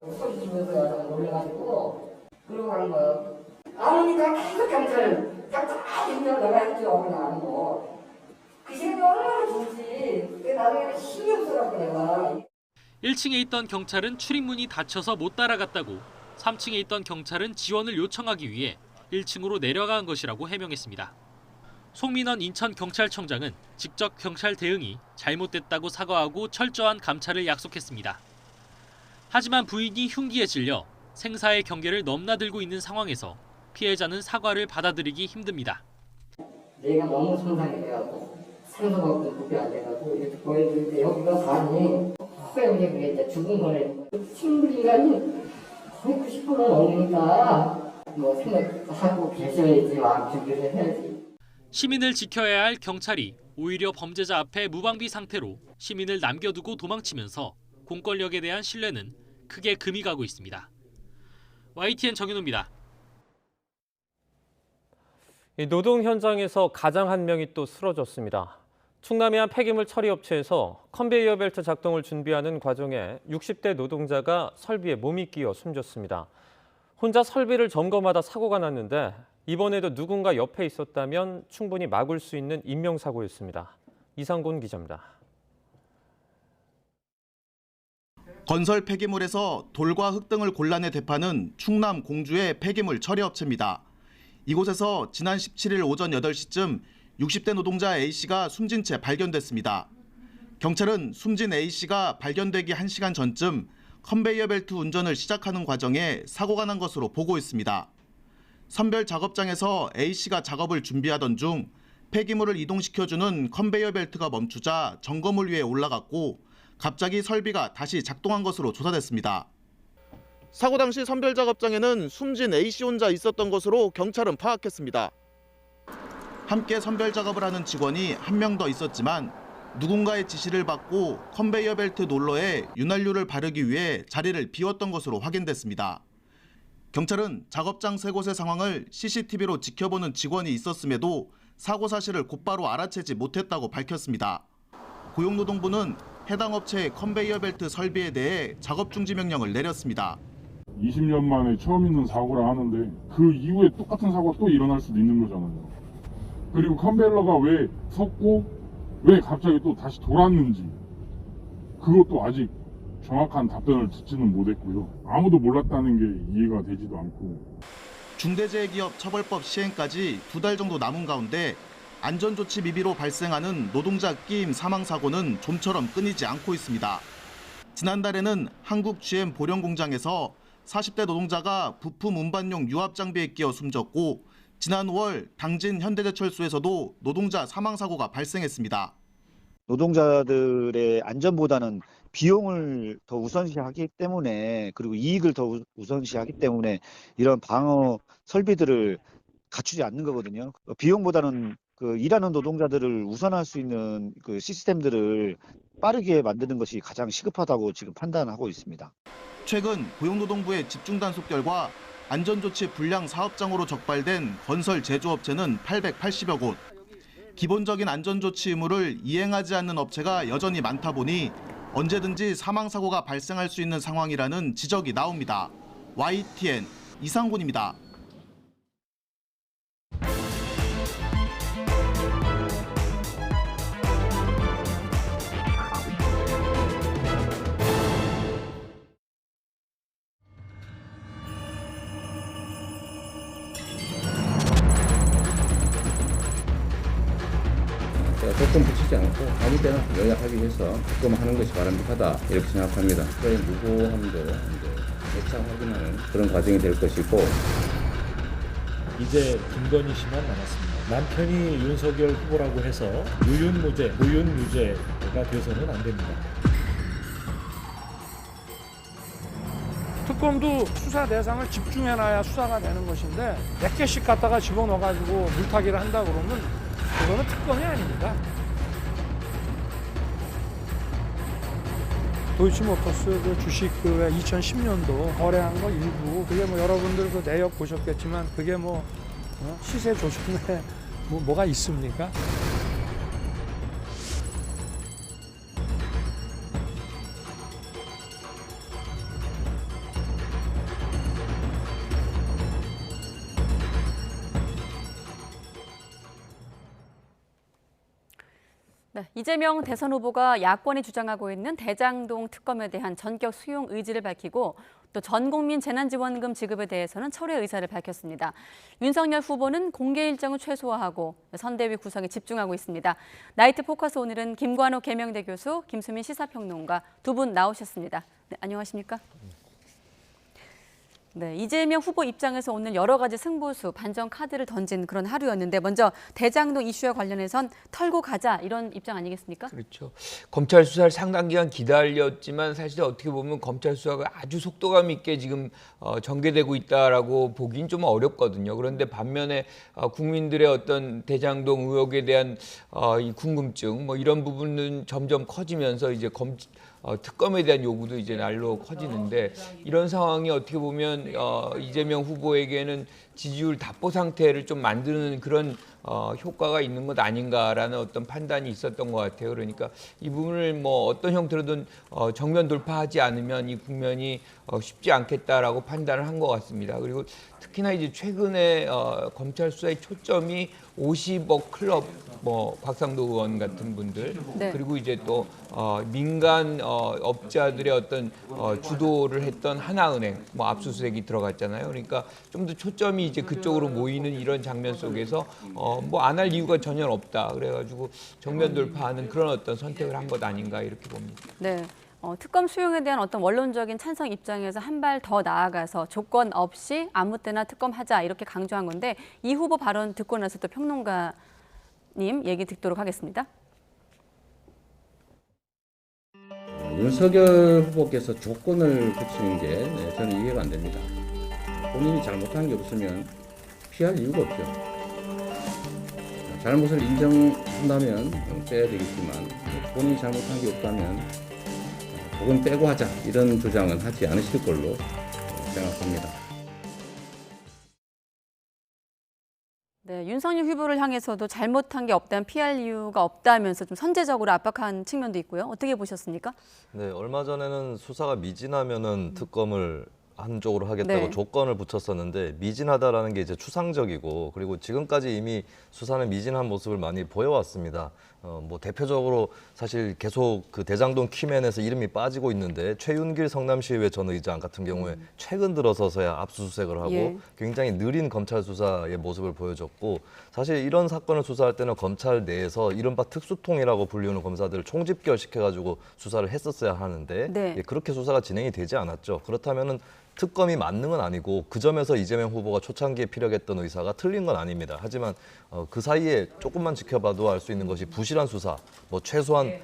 소리 지르면서 놀래가지고 그러고 하는 거예요. 아버니까 계속 경찰을 짝짝하게 내가 했죠. 나는 뭐. 그 시간이 얼마나 좋지. 나중에 힘이 없어갖고 내가. 1층에 있던 경찰은 출입문이 닫혀서 못 따라갔다고 3층에 있던 경찰은 지원을 요청하기 위해 1층으로 내려간 것이라고 해명했습니다. 송민원 인천경찰청장은 직접 경찰 대응이 잘못됐다고 사과하고 철저한 감찰을 약속했습니다. 하지만 부인이 흉기에 찔려 생사의 경계를 넘나들고 있는 상황에서 피해자는 사과를 받아들이기 힘듭니다. 내가 너무 손상해가지고 상처받고 부패 안 돼가지고 이렇게 보여주는데 여기가 반이 허용이 그게 이제 죽은 거네. 친구 인간이 거의 90% 넘으니까 뭐 생각하고 계셔야지 마음 준비를 해야지. 시민을 지켜야 할 경찰이 오히려 범죄자 앞에 무방비 상태로 시민을 남겨두고 도망치면서 공권력에 대한 신뢰는 크게 금이 가고 있습니다. YTN 정윤호입니다. 노동 현장에서 가장 한 명이 또 쓰러졌습니다. 충남의 한 폐기물 처리 업체에서 컨베이어 벨트 작동을 준비하는 과정에 60대 노동자가 설비에 몸이 끼어 숨졌습니다. 혼자 설비를 점검하다 사고가 났는데 이번에도 누군가 옆에 있었다면 충분히 막을 수 있는 인명사고였습니다. 이상곤 기자입니다. 건설 폐기물에서 돌과 흙 등을 골라내 대파는 충남 공주의 폐기물 처리업체입니다. 이곳에서 지난 17일 오전 8시쯤 60대 노동자 A씨가 숨진 채 발견됐습니다. 경찰은 숨진 A씨가 발견되기 1시간 전쯤 컨베이어 벨트 운전을 시작하는 과정에 사고가 난 것으로 보고 있습니다. 선별 작업장에서 A씨가 작업을 준비하던 중 폐기물을 이동시켜주는 컨베이어 벨트가 멈추자 점검을 위해 올라갔고 갑자기 설비가 다시 작동한 것으로 조사됐습니다. 사고 당시 선별 작업장에는 숨진 A씨 혼자 있었던 것으로 경찰은 파악했습니다. 함께 선별 작업을 하는 직원이 한 명 더 있었지만 누군가의 지시를 받고 컨베이어 벨트 롤러에 윤활유를 바르기 위해 자리를 비웠던 것으로 확인됐습니다. 경찰은 작업장 세 곳의 상황을 CCTV로 지켜보는 직원이 있었음에도 사고 사실을 곧바로 알아채지 못했다고 밝혔습니다. 고용노동부는 해당 업체의 컨베이어 벨트 설비에 대해 작업 중지 명령을 내렸습니다. 20년 만에 처음 있는 사고라 하는데 그 이후에 똑같은 사고가 또 일어날 수도 있는 거잖아요. 그리고 컨베이어가 왜 섰고 왜 갑자기 또 다시 돌았는지 그것도 아직 정확한 답변을 듣지는 못했고요. 아무도 몰랐다는 게 이해가 되지도 않고. 중대재해기업 처벌법 시행까지 2달 정도 남은 가운데 안전조치 미비로 발생하는 노동자 끼임 사망사고는 좀처럼 끊이지 않고 있습니다. 지난달에는 한국 GM 보령공장에서 40대 노동자가 부품 운반용 유압장비에 끼어 숨졌고 지난 5월 당진 현대제철소에서도 노동자 사망사고가 발생했습니다. 노동자들의 안전보다는 비용을 더 우선시하기 때문에 그리고 이익을 더 우선시하기 때문에 이런 방어 설비들을 갖추지 않는 거거든요. 비용보다는 그 일하는 노동자들을 우선할 수 있는 그 시스템들을 빠르게 만드는 것이 가장 시급하다고 지금 판단하고 있습니다. 최근 고용노동부의 집중 단속 결과 안전조치 불량 사업장으로 적발된 건설 제조업체는 880여 곳. 기본적인 안전조치 의무를 이행하지 않는 업체가 여전히 많다 보니 언제든지 사망사고가 발생할 수 있는 상황이라는 지적이 나옵니다. YTN 이상곤입니다. 조건 붙이지 않고 아무 때나 연락하기 위해서 조건하는 것이 바람직하다 이렇게 생각합니다. 그의 무고함도 재차 확인하는 그런 과정이 될 것이고 이제 김건희 씨만 남았습니다. 남편이 윤석열 후보라고 해서 유윤무죄, 무윤유죄가 돼서는 안 됩니다. 특검도 수사 대상을 집중해놔야 수사가 되는 것인데 몇 개씩 갖다가 집어넣어가지고 물타기를 한다 그러면 그거는 특검이 아닙니다. 도이치모터스 그 주식 그 2010년도 거래한 거 일부 그게 뭐 여러분들 그 내역 보셨겠지만 그게 뭐 시세 조정에 뭐가 있습니까? 네, 이재명 대선 후보가 야권이 주장하고 있는 대장동 특검에 대한 전격 수용 의지를 밝히고 또 전국민 재난지원금 지급에 대해서는 철회 의사를 밝혔습니다. 윤석열 후보는 공개 일정을 최소화하고 선대위 구성에 집중하고 있습니다. 나이트 포커스 오늘은 김관호 계명대 교수, 김수민 시사평론가 두 분 나오셨습니다. 네, 안녕하십니까? 네, 이재명 후보 입장에서 오늘 여러 가지 승부수, 반전 카드를 던진 그런 하루였는데 먼저 대장동 이슈와 관련해선 털고 가자 이런 입장 아니겠습니까? 그렇죠. 검찰 수사를 상당 기간 기다렸지만 사실 어떻게 보면 검찰 수사가 아주 속도감 있게 지금 전개되고 있다라고 보긴 좀 어렵거든요. 그런데 반면에 국민들의 어떤 대장동 의혹에 대한 이 궁금증 뭐 이런 부분은 점점 커지면서 이제 특검에 대한 요구도 이제 날로 커지는데 이런 상황이 어떻게 보면 이재명 후보에게는 지지율 답보 상태를 좀 만드는 그런 효과가 있는 것 아닌가라는 어떤 판단이 있었던 것 같아요. 그러니까 이 부분을 뭐 어떤 형태로든 정면 돌파하지 않으면 이 국면이 쉽지 않겠다라고 판단을 한 것 같습니다. 그리고 특히나 이제 최근에 검찰 수사의 초점이 50억 클럽, 뭐 곽상도 의원 같은 분들, 네. 그리고 이제 또 민간 업자들의 어떤 주도를 했던 하나은행, 뭐 압수수색이 들어갔잖아요. 그러니까 좀 더 초점이 이제 그쪽으로 모이는 이런 장면 속에서 뭐 안 할 이유가 전혀 없다. 그래가지고 정면 돌파하는 그런 어떤 선택을 한 것 아닌가 이렇게 봅니다. 네. 특검 수용에 대한 어떤 원론적인 찬성 입장에서 한 발 더 나아가서 조건 없이 아무 때나 특검하자 이렇게 강조한 건데 이 후보 발언 듣고 나서 또 평론가님 얘기 듣도록 하겠습니다. 윤석열 후보께서 조건을 붙이는 게 저는 이해가 안 됩니다. 본인이 잘못한 게 없으면 피할 이유가 없죠. 잘못을 인정한다면 빼야 되겠지만 본인이 잘못한 게 없다면 조금 빼고 하자 이런 주장은 하지 않으실 걸로 생각합니다. 네, 윤석열 후보를 향해서도 잘못한 게 없다면 피할 이유가 없다면서 좀 선제적으로 압박한 측면도 있고요. 어떻게 보셨습니까? 네, 얼마 전에는 수사가 미진하면은 특검을 한쪽으로 하겠다고 네. 조건을 붙였었는데 미진하다라는 게 이제 추상적이고 그리고 지금까지 이미 수사는 미진한 모습을 많이 보여왔습니다. 뭐 대표적으로 사실 계속 그 대장동 키맨에서 이름이 빠지고 있는데 최윤길 성남시의회 전 의장 같은 경우에 최근 들어서서야 압수수색을 하고 예. 굉장히 느린 검찰 수사의 모습을 보여줬고 사실 이런 사건을 수사할 때는 검찰 내에서 이른바 특수통이라고 불리는 검사들을 총집결시켜가지고 수사를 했었어야 하는데 네. 예, 그렇게 수사가 진행이 되지 않았죠. 그렇다면은 특검이 맞는 건 아니고 그 점에서 이재명 후보가 초창기에 피력했던 의사가 틀린 건 아닙니다. 하지만 그 사이에 조금만 지켜봐도 알 수 있는 것이 부실한 수사, 뭐 최소한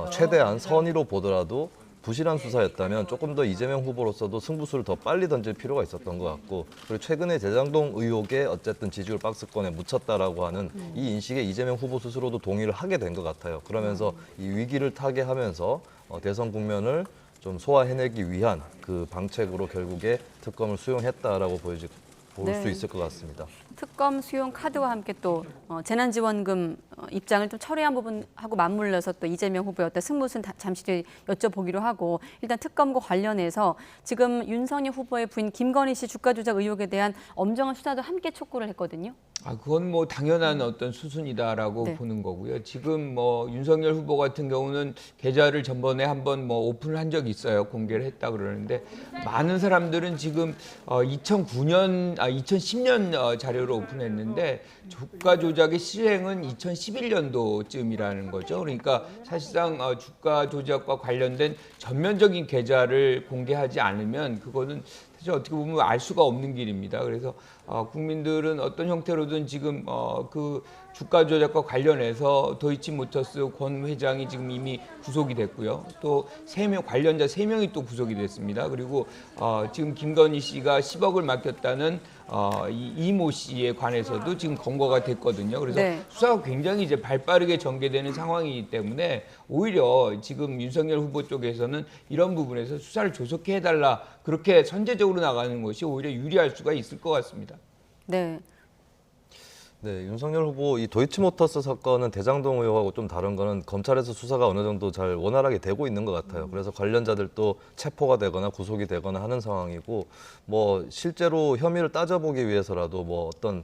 최대한 선의로 보더라도 부실한 수사였다면 조금 더 이재명 후보로서도 승부수를 더 빨리 던질 필요가 있었던 것 같고, 그리고 최근에 대장동 의혹에 어쨌든 지지율 박스권에 묻혔다라고 하는 이 인식에 이재명 후보 스스로도 동의를 하게 된 것 같아요. 그러면서 이 위기를 타개하면서 대선 국면을 좀 소화해내기 위한 그 방책으로 결국에 특검을 수용했다라고 볼 수 있을 것 같습니다. 특검 수용 카드와 함께 또 재난지원금 입장을 좀 철회한 부분하고 맞물려서 또 이재명 후보의 어떤 승부수는 잠시 뒤에 여쭤보기로 하고, 일단 특검과 관련해서 지금 윤석열 후보의 부인 김건희 씨 주가 조작 의혹에 대한 엄정한 수사도 함께 촉구를 했거든요. 그건 뭐 당연한 어떤 수순이다라고 보는 거고요. 지금 뭐 윤석열 후보 같은 경우는 계좌를 전번에 한번 뭐 오픈을 한 적이 있어요. 공개를 했다 그러는데, 많은 사람들은 지금 2010년 자료로 오픈했는데 주가 조작의 실행은 2011년도쯤이라는 거죠. 그러니까 사실상 주가 조작과 관련된 전면적인 계좌를 공개하지 않으면 그거는 사실 어떻게 보면 알 수가 없는 길입니다. 그래서 국민들은 어떤 형태로든 지금 그 주가 조작과 관련해서 도이치모터스 권 회장이 지금 이미 구속이 됐고요. 또 관련자 3명이 또 구속이 됐습니다. 그리고 지금 김건희 씨가 10억을 맡겼다는 이모 씨에 관해서도 지금 검거가 됐거든요. 그래서 수사가 굉장히 이제 발빠르게 전개되는 상황이기 때문에 오히려 지금 윤석열 후보 쪽에서는 이런 부분에서 수사를 조속히 해달라, 그렇게 선제적으로 나가는 것이 오히려 유리할 수가 있을 것 같습니다. 네. 네, 윤석열 후보 이 도이치모터스 사건은 대장동 의혹하고 좀 다른 거는 검찰에서 수사가 어느 정도 잘 원활하게 되고 있는 것 같아요. 그래서 관련자들도 체포가 되거나 구속이 되거나 하는 상황이고, 뭐 실제로 혐의를 따져보기 위해서라도 뭐 어떤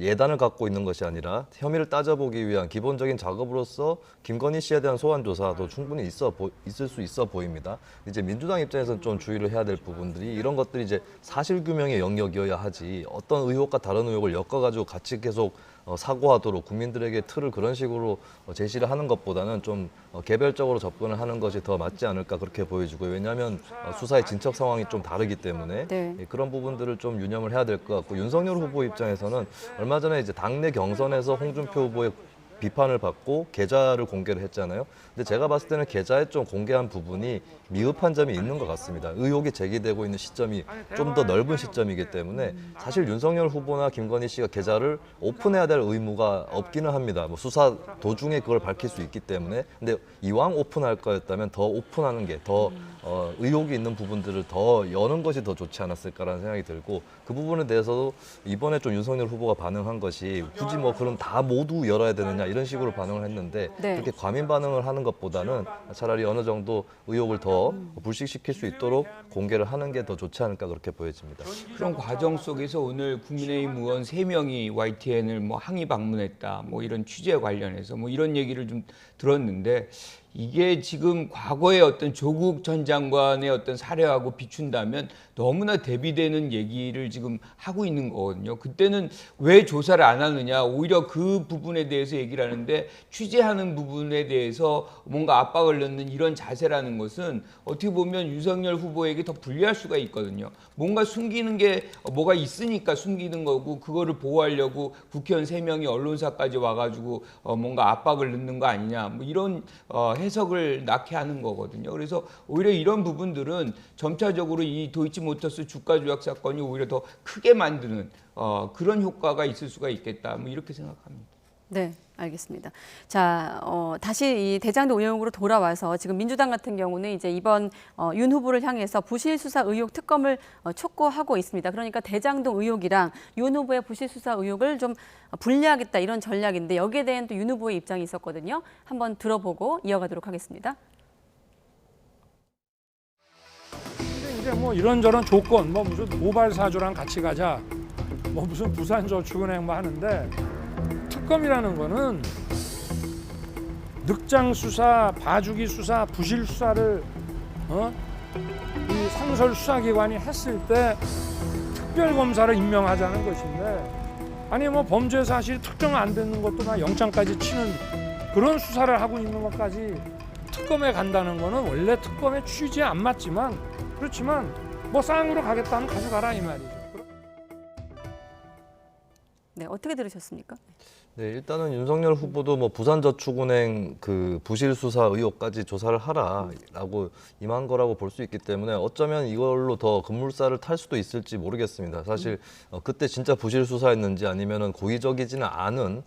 예단을 갖고 있는 것이 아니라 혐의를 따져보기 위한 기본적인 작업으로서 김건희 씨에 대한 소환 조사도 충분히 있을 수 있어 보입니다. 이제 민주당 입장에서는 좀 주의를 해야 될 부분들이, 이런 것들이 이제 사실 규명의 영역이어야 하지, 어떤 의혹과 다른 의혹을 엮어가지고 같이 계속 사고하도록 국민들에게 틀을 그런 식으로 제시를 하는 것보다는 좀 개별적으로 접근을 하는 것이 더 맞지 않을까, 그렇게 보여지고요. 왜냐하면 수사의 진척 상황이 좀 다르기 때문에 그런 부분들을 좀 유념을 해야 될 것 같고, 윤석열 후보 입장에서는 얼마 전에 이제 당내 경선에서 홍준표 후보의 비판을 받고 계좌를 공개를 했잖아요. 근데 제가 봤을 때는 계좌에 좀 공개한 부분이 미흡한 점이 있는 것 같습니다. 의혹이 제기되고 있는 시점이 좀 더 넓은 시점이기 때문에 사실 윤석열 후보나 김건희 씨가 계좌를 오픈해야 될 의무가 없기는 합니다. 뭐 수사 도중에 그걸 밝힐 수 있기 때문에. 근데 이왕 오픈할 거였다면 더 오픈하는 게 더 의혹이 있는 부분들을 더 여는 것이 더 좋지 않았을까라는 생각이 들고, 그 부분에 대해서도 이번에 좀 윤석열 후보가 반응한 것이 굳이 뭐 그럼 다 모두 열어야 되느냐 이런 식으로 반응을 했는데, 그렇게 과민 반응을 하는 것보다는 차라리 어느 정도 의혹을 더 불식시킬 수 있도록 공개를 하는 게 더 좋지 않을까, 그렇게 보여집니다. 그런 과정 속에서 오늘 국민의힘 의원 3명이 YTN을 뭐 항의 방문했다, 뭐 이런 취재 관련해서 뭐 이런 얘기를 좀 들었는데, 이게 지금 과거의 어떤 조국 전 장관의 어떤 사례하고 비춘다면 너무나 대비되는 얘기를 지금 하고 있는 거거든요. 그때는 왜 조사를 안 하느냐, 오히려 그 부분에 대해서 얘기를 하는데 취재하는 부분에 대해서 뭔가 압박을 넣는 이런 자세라는 것은 어떻게 보면 윤석열 후보에게 더 불리할 수가 있거든요. 뭔가 숨기는 게 뭐가 있으니까 숨기는 거고, 그거를 보호하려고 국회의원 3명이 언론사까지 와가지고 뭔가 압박을 넣는 거 아니냐, 뭐 이런 해석을 낳게 하는 거거든요. 그래서 오히려 이런 부분들은 점차적으로 이 도이치모터스 주가 조작 사건이 오히려 더 크게 만드는 그런 효과가 있을 수가 있겠다, 뭐 이렇게 생각합니다. 네, 알겠습니다. 자, 다시 이 대장동 의혹으로 돌아와서 지금 민주당 같은 경우는 이제 이번 윤 후보를 향해서 부실 수사 의혹 특검을 촉구하고 있습니다. 그러니까 대장동 의혹이랑 윤 후보의 부실 수사 의혹을 좀 분리하겠다, 이런 전략인데, 여기에 대한 또 윤 후보의 입장이 있었거든요. 한번 들어보고 이어가도록 하겠습니다. 이제 뭐 이런저런 조건, 뭐 무슨 모발 사주랑 같이 가자, 뭐 무슨 부산저축은행 뭐 하는데, 특검이라는 거는 늑장 수사, 봐주기 수사, 부실 수사를 이 상설 수사기관이 했을 때 특별검사를 임명하자는 것인데, 아니 뭐 범죄 사실이 특정 안 되는 것도 막 영장까지 치는 그런 수사를 하고 있는 것까지 특검에 간다는 거는 원래 특검의 취지에 안 맞지만, 그렇지만 뭐 쌍으로 가겠다면 가져가라 이 말이죠. 네, 어떻게 들으셨습니까? 네, 일단은 윤석열 후보도 뭐 부산저축은행 그 부실 수사 의혹까지 조사를 하라라고 임한 거라고 볼 수 있기 때문에 어쩌면 이걸로 더 급물살을 탈 수도 있을지 모르겠습니다. 사실 그때 진짜 부실 수사였는지 아니면은 고의적이지는 않은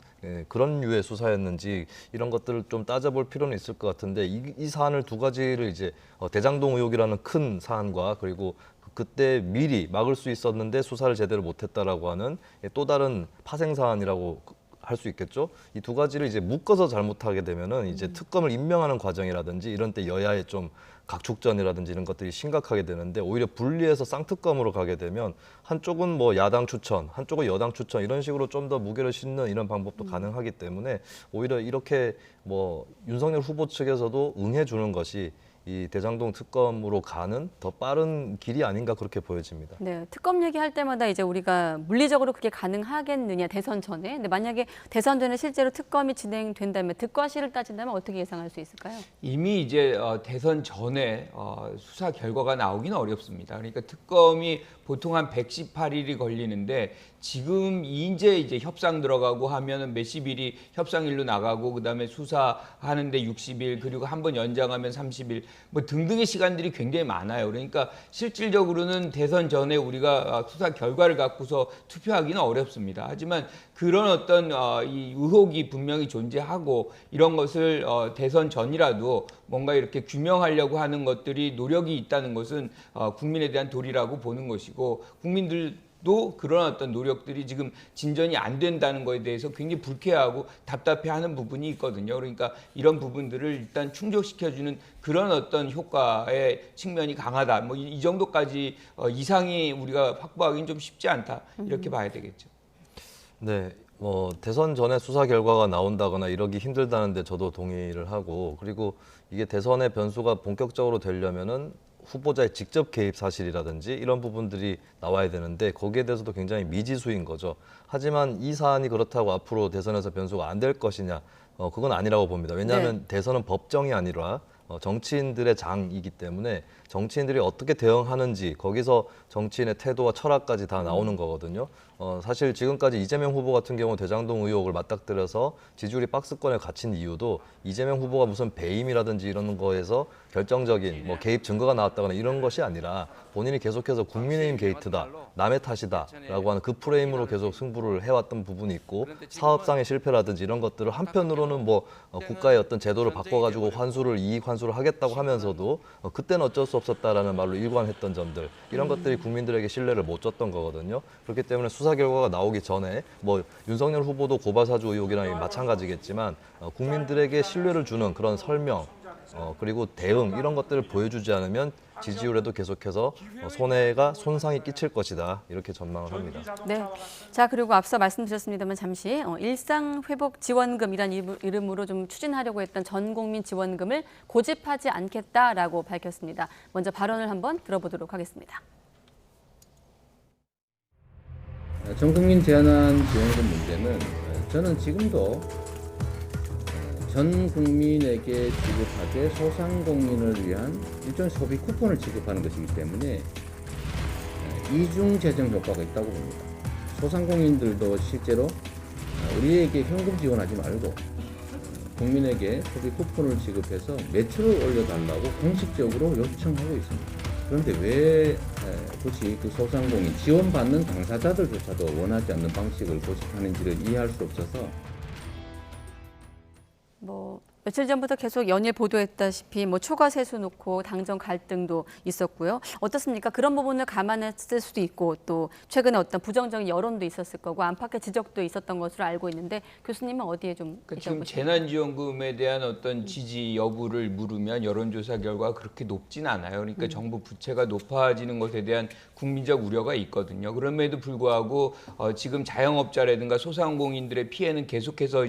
그런 류의 수사였는지 이런 것들을 좀 따져볼 필요는 있을 것 같은데 이 사안을 두 가지를 이제 대장동 의혹이라는 큰 사안과 그리고 그때 미리 막을 수 있었는데 수사를 제대로 못했다라고 하는 또 다른 파생 사안이라고 할 수 있겠죠. 이 두 가지를 이제 묶어서 잘못하게 되면은 이제 특검을 임명하는 과정이라든지 이런 때 여야의 좀 각축전이라든지 이런 것들이 심각하게 되는데 오히려 분리해서 쌍특검으로 가게 되면 한쪽은 뭐 야당 추천, 한쪽은 여당 추천 이런 식으로 좀 더 무게를 싣는 이런 방법도 가능하기 때문에 오히려 이렇게 뭐 윤석열 후보 측에서도 응해주는 것이 이 대장동 특검으로 가는 더 빠른 길이 아닌가 그렇게 보여집니다. 네, 특검 얘기할 때마다 이제 우리가 물리적으로 그게 가능하겠느냐 대선 전에. 근데 만약에 대선 전에 실제로 특검이 진행된다면 득과실을 따진다면 어떻게 예상할 수 있을까요? 이미 이제 대선 전에 수사 결과가 나오기는 어렵습니다. 그러니까 특검이 보통 한 118일이 걸리는데 지금 이제 협상 들어가고 하면은 몇십 일이 협상일로 나가고 그다음에 수사하는데 60일 그리고 한번 연장하면 30일 뭐 등등의 시간들이 굉장히 많아요. 그러니까 실질적으로는 대선 전에 우리가 수사 결과를 갖고서 투표하기는 어렵습니다. 하지만 그런 어떤 이 의혹이 분명히 존재하고 이런 것을 대선 전이라도 뭔가 이렇게 규명하려고 하는 것들이 노력이 있다는 것은 국민에 대한 도리라고 보는 것이고 국민들도 그런 어떤 노력들이 지금 진전이 안 된다는 것에 대해서 굉장히 불쾌하고 답답해하는 부분이 있거든요. 그러니까 이런 부분들을 일단 충족시켜주는 그런 어떤 효과의 측면이 강하다. 뭐 이 정도까지 이상이 우리가 확보하기는 좀 쉽지 않다. 이렇게 봐야 되겠죠. 네, 뭐 대선 전에 수사 결과가 나온다거나 이러기 힘들다는데 저도 동의를 하고 그리고 이게 대선의 변수가 본격적으로 되려면은 후보자의 직접 개입 사실이라든지 이런 부분들이 나와야 되는데 거기에 대해서도 굉장히 미지수인 거죠. 하지만 이 사안이 그렇다고 앞으로 대선에서 변수가 안 될 것이냐, 그건 아니라고 봅니다. 왜냐하면 대선은 법정이 아니라 정치인들의 장이기 때문에 정치인들이 어떻게 대응하는지 거기서 정치인의 태도와 철학까지 다 나오는 거거든요. 사실 지금까지 이재명 후보 같은 경우 대장동 의혹을 맞닥뜨려서 지지율이 박스권에 갇힌 이유도 이재명 후보가 무슨 배임이라든지 이런 거에서 결정적인 뭐 개입 증거가 나왔다거나 이런 것이 아니라 본인이 계속해서 국민의힘 게이트다, 남의 탓이다라고 하는 그 프레임으로 계속 승부를 해왔던 부분이 있고 사업상의 실패라든지 이런 것들을 한편으로는 뭐 국가의 어떤 제도를 바꿔가지고 이익 환수를 하겠다고 하면서도 그때는 어쩔 수 없었다라는 말로 일관했던 점들 이런 것들이 국민들에게 신뢰를 못 줬던 거거든요. 그렇기 때문에 수사 결과가 나오기 전에 뭐 윤석열 후보도 고발사주 의혹이랑 마찬가지겠지만 국민들에게 신뢰를 주는 그런 설명 그리고 대응 이런 것들을 보여주지 않으면 지지율에도 계속해서 손상이 끼칠 것이다 이렇게 전망을 합니다. 네. 자 그리고 앞서 말씀드렸습니다만 잠시 일상회복지원금이란 이름으로 좀 추진하려고 했던 전국민 지원금을 고집하지 않겠다라고 밝혔습니다. 먼저 발언을 한번 들어보도록 하겠습니다. 전국민 제한한 지원금 문제는 저는 지금도 전 국민에게 지급하되 소상공인을 위한 일종의 소비 쿠폰을 지급하는 것이기 때문에 이중 재정 효과가 있다고 봅니다. 소상공인들도 실제로 우리에게 현금 지원하지 말고 국민에게 소비 쿠폰을 지급해서 매출을 올려달라고 공식적으로 요청하고 있습니다. 그런데 왜 굳이 그 소상공인 지원받는 당사자들조차도 원하지 않는 방식을 고집하는지를 이해할 수 없어서 며칠 전부터 계속 연일 보도했다시피 초과 세수 놓고 당정 갈등도 있었고요. 어떻습니까? 그런 부분을 감안했을 수도 있고 또 최근에 어떤 부정적인 여론도 있었을 거고 안팎의 지적도 있었던 것으로 알고 있는데 교수님은 어디에 좀 지금 재난지원금에 대한 어떤 지지 여부를 물으면 여론조사 결과가 그렇게 높진 않아요. 그러니까 정부 부채가 높아지는 것에 대한 국민적 우려가 있거든요. 그럼에도 불구하고 지금 자영업자라든가 소상공인들의 피해는 계속해서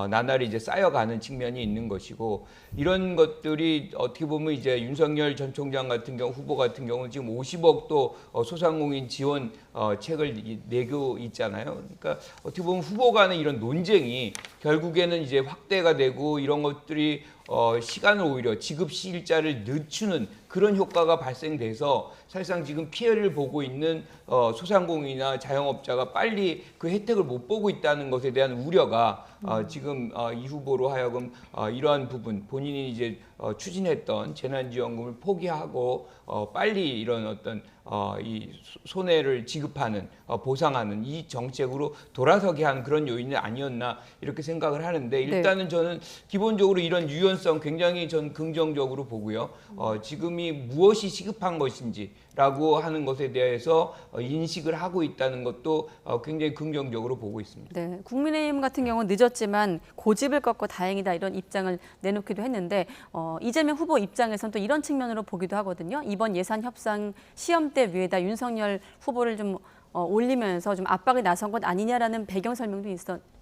나날이 쌓여가는 측면이 있는 것이고 이런 것들이 어떻게 보면 윤석열 전 총장 같은 경우 후보 같은 경우는 지금 50억도 소상공인 지원 책을 내고 있잖아요. 그러니까 어떻게 보면 후보 간의 이런 논쟁이 결국에는 확대가 되고 이런 것들이 시간을 오히려 지급 일자를 늦추는 그런 효과가 발생돼서 사실상 지금 피해를 보고 있는 소상공인이나 자영업자가 빨리 그 혜택을 못 보고 있다는 것에 대한 우려가 지금 이 후보로 하여금 이러한 부분 본인이 이제 추진했던 재난지원금을 포기하고 빨리 이런 어떤 이 손해를 지급하는 보상하는 이 정책으로 돌아서게 한 그런 요인이 아니었나 이렇게 생각을 하는데 일단은 저는 기본적으로 이런 유연성 굉장히 전 긍정적으로 보고요. 지금이 무엇이 시급한 것인지라고 하는 것에 대해서 인식을 하고 있다는 것도 굉장히 긍정적으로 보고 있습니다. 네, 국민의힘 같은 경우는 늦었지만 고집을 꺾고 다행이다 이런 입장을 내놓기도 했는데 이재명 후보 입장에서는 또 이런 측면으로 보기도 하거든요. 이번 예산 협상 시험대 위에다 윤석열 후보를 좀 올리면서 좀 압박에 나선 것 아니냐라는 배경 설명도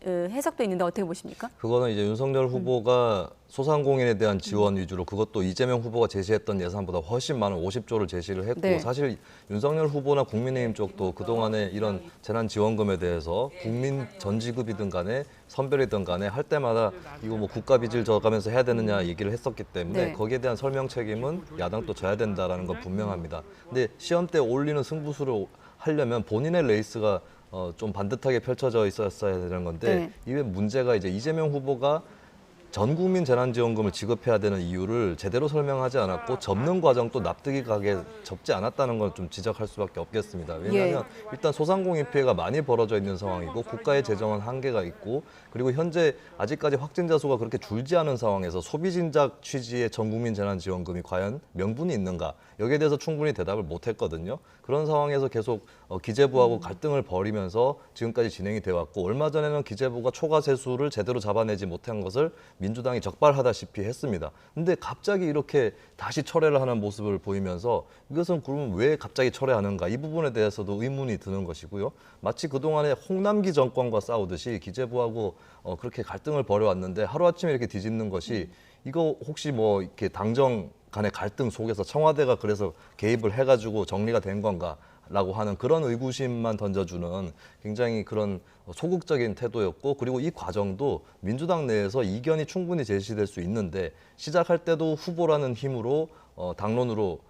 해석도 있는데 어떻게 보십니까? 그거는 이제 윤석열 후보가 소상공인에 대한 지원 위주로 그것도 이재명 후보가 제시했던 예산보다 훨씬 많은 50조를 제시를 했고 네. 사실 윤석열 후보나 국민의힘 쪽도 그동안에 이런 재난지원금에 대해서 국민 전 지급이든 간에 선별이든 간에 할 때마다 이거 뭐 국가 빚을 져가면서 해야 되느냐 얘기를 했었기 때문에 네. 거기에 대한 설명 책임은 야당도 져야 된다라는 건 분명합니다. 근데 시험 때 올리는 승부수를 하려면 본인의 레이스가 좀 반듯하게 펼쳐져 있었어야 되는 건데 이게 문제가 이제 이재명 후보가 전 국민 재난지원금을 지급해야 되는 이유를 제대로 설명하지 않았고 접는 과정도 납득이 가게 접지 않았다는 걸 좀 지적할 수밖에 없겠습니다. 왜냐하면 일단 소상공인 피해가 많이 벌어져 있는 상황이고 국가의 재정은 한계가 있고 그리고 현재 아직까지 확진자 수가 그렇게 줄지 않은 상황에서 소비 진작 취지의 전 국민 재난지원금이 과연 명분이 있는가 여기에 대해서 충분히 대답을 못했거든요. 그런 상황에서 계속 기재부하고 갈등을 벌이면서 지금까지 진행이 돼 왔고 얼마 전에는 기재부가 초과 세수를 제대로 잡아내지 못한 것을 민주당이 적발하다시피 했습니다. 근데 갑자기 이렇게 다시 철회를 하는 모습을 보이면서 이것은 그러면 왜 갑자기 철회하는가 이 부분에 대해서도 의문이 드는 것이고요. 마치 그동안에 홍남기 정권과 싸우듯이 기재부하고 그렇게 갈등을 벌여왔는데 하루아침에 이렇게 뒤집는 것이 이거 혹시 뭐 이렇게 당정 간의 갈등 속에서 청와대가 그래서 개입을 해가지고 정리가 된 건가? 라고 하는 그런 의구심만 던져주는 굉장히 그런 소극적인 태도였고 그리고 이 과정도 민주당 내에서 이견이 충분히 제시될 수 있는데 시작할 때도 후보라는 힘으로 당론으로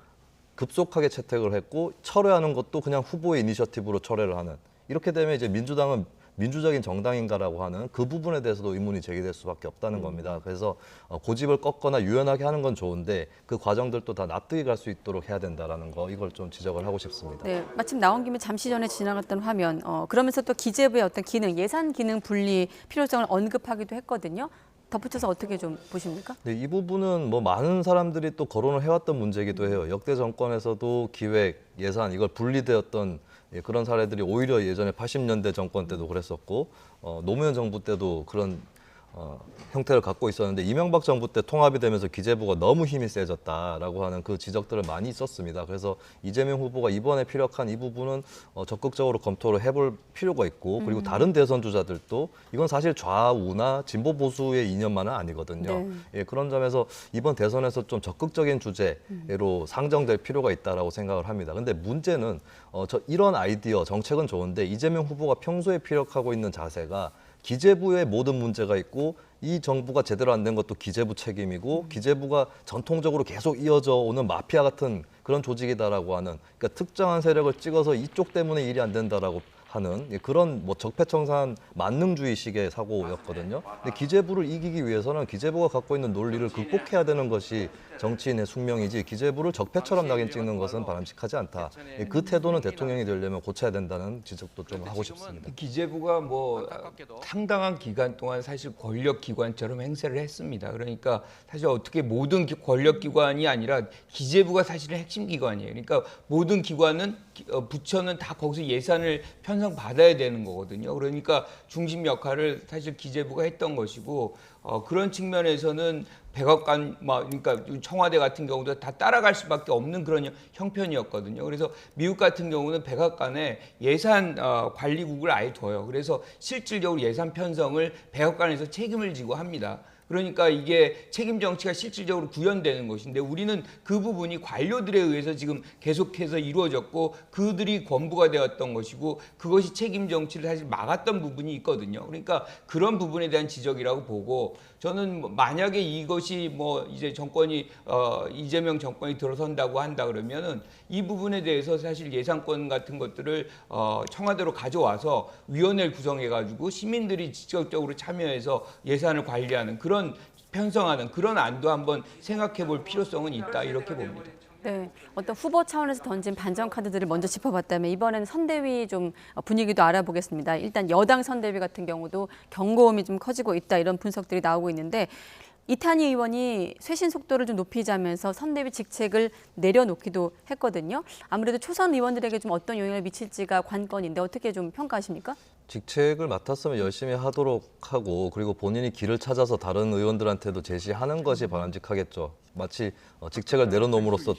급속하게 채택을 했고 철회하는 것도 그냥 후보의 이니셔티브로 철회를 하는 이렇게 되면 이제 민주당은 민주적인 정당인가라고 하는 그 부분에 대해서도 의문이 제기될 수밖에 없다는 겁니다. 그래서 고집을 꺾거나 유연하게 하는 건 좋은데 그 과정들도 다 납득이 갈 수 있도록 해야 된다라는 거 이걸 좀 지적을 하고 싶습니다. 네, 마침 나온 김에 잠시 전에 지나갔던 화면 그러면서 또 기재부의 어떤 기능, 예산 기능 분리 필요성을 언급하기도 했거든요. 덧붙여서 어떻게 좀 보십니까? 네, 이 부분은 뭐 많은 사람들이 또 거론을 해왔던 문제이기도 해요. 역대 정권에서도 기획, 예산 이걸 분리되었던 그런 사례들이 오히려 예전에 80년대 정권 때도 그랬었고 노무현 정부 때도 그런 형태를 갖고 있었는데 이명박 정부 때 통합이 되면서 기재부가 너무 힘이 세졌다라고 하는 그 지적들을 많이 있었습니다. 그래서 이재명 후보가 이번에 피력한 이 부분은 적극적으로 검토를 해볼 필요가 있고 그리고 다른 대선 주자들도 이건 사실 좌우나 진보 보수의 이념만은 아니거든요. 예, 그런 점에서 이번 대선에서 좀 적극적인 주제로 상정될 필요가 있다라고 생각을 합니다. 근데 문제는 이런 아이디어 정책은 좋은데 이재명 후보가 평소에 피력하고 있는 자세가 기재부에 모든 문제가 있고 이 정부가 제대로 안 된 것도 기재부 책임이고 기재부가 전통적으로 계속 이어져 오는 마피아 같은 그런 조직이다라고 하는 그러니까 특정한 세력을 찍어서 이쪽 때문에 일이 안 된다라고 하는 그런 뭐 적폐청산 만능주의식의 사고였거든요. 근데 기재부를 이기기 위해서는 기재부가 갖고 있는 논리를 극복해야 되는 것이 정치인의 숙명이지 기재부를 적폐처럼 낙인 찍는 것은 바람직하지 않다. 그 태도는 대통령이 되려면 고쳐야 된다는 지적도 좀 하고 싶습니다. 기재부가 뭐 상당한 기간 동안 사실 권력기관처럼 행세를 했습니다. 그러니까 사실 어떻게 모든 권력기관이 아니라 기재부가 사실은 핵심 기관이에요. 그러니까 모든 기관은 부처는 다 거기서 예산을 편성받아야 되는 거거든요. 그러니까 중심 역할을 사실 기재부가 했던 것이고 그런 측면에서는 백악관, 그러니까 청와대 같은 경우도 다 따라갈 수밖에 없는 그런 형편이었거든요. 그래서 미국 같은 경우는 백악관에 예산 관리국을 아예 둬요. 그래서 실질적으로 예산 편성을 백악관에서 책임을 지고 합니다. 그러니까 이게 책임 정치가 실질적으로 구현되는 것인데 우리는 그 부분이 관료들에 의해서 지금 계속해서 이루어졌고 그들이 권부가 되었던 것이고 그것이 책임 정치를 사실 막았던 부분이 있거든요. 그러니까 그런 부분에 대한 지적이라고 보고 저는 만약에 이것이 뭐 이제 정권이 이재명 정권이 들어선다고 한다 그러면은 이 부분에 대해서 사실 예산권 같은 것들을 청와대로 가져와서 위원회를 구성해가지고 시민들이 직접적으로 참여해서 예산을 관리하는 그런 편성하는 그런 안도 한번 생각해 볼 필요성은 있다 이렇게 봅니다. 네, 어떤 후보 차원에서 던진 반전 카드들을 먼저 짚어봤다면 이번에는 선대위 좀 분위기도 알아보겠습니다. 일단 여당 선대위 같은 경우도 경고음이 좀 커지고 있다 이런 분석들이 나오고 있는데 이탄희 의원이 쇄신 속도를 좀 높이자면서 선대위 직책을 내려놓기도 했거든요. 아무래도 초선 의원들에게 좀 어떤 영향을 미칠지가 관건인데 어떻게 좀 평가하십니까? 직책을 맡았으면 열심히 하도록 하고 그리고 본인이 길을 찾아서 다른 의원들한테도 제시하는 것이 바람직하겠죠. 마치 직책을 내려놓음으로써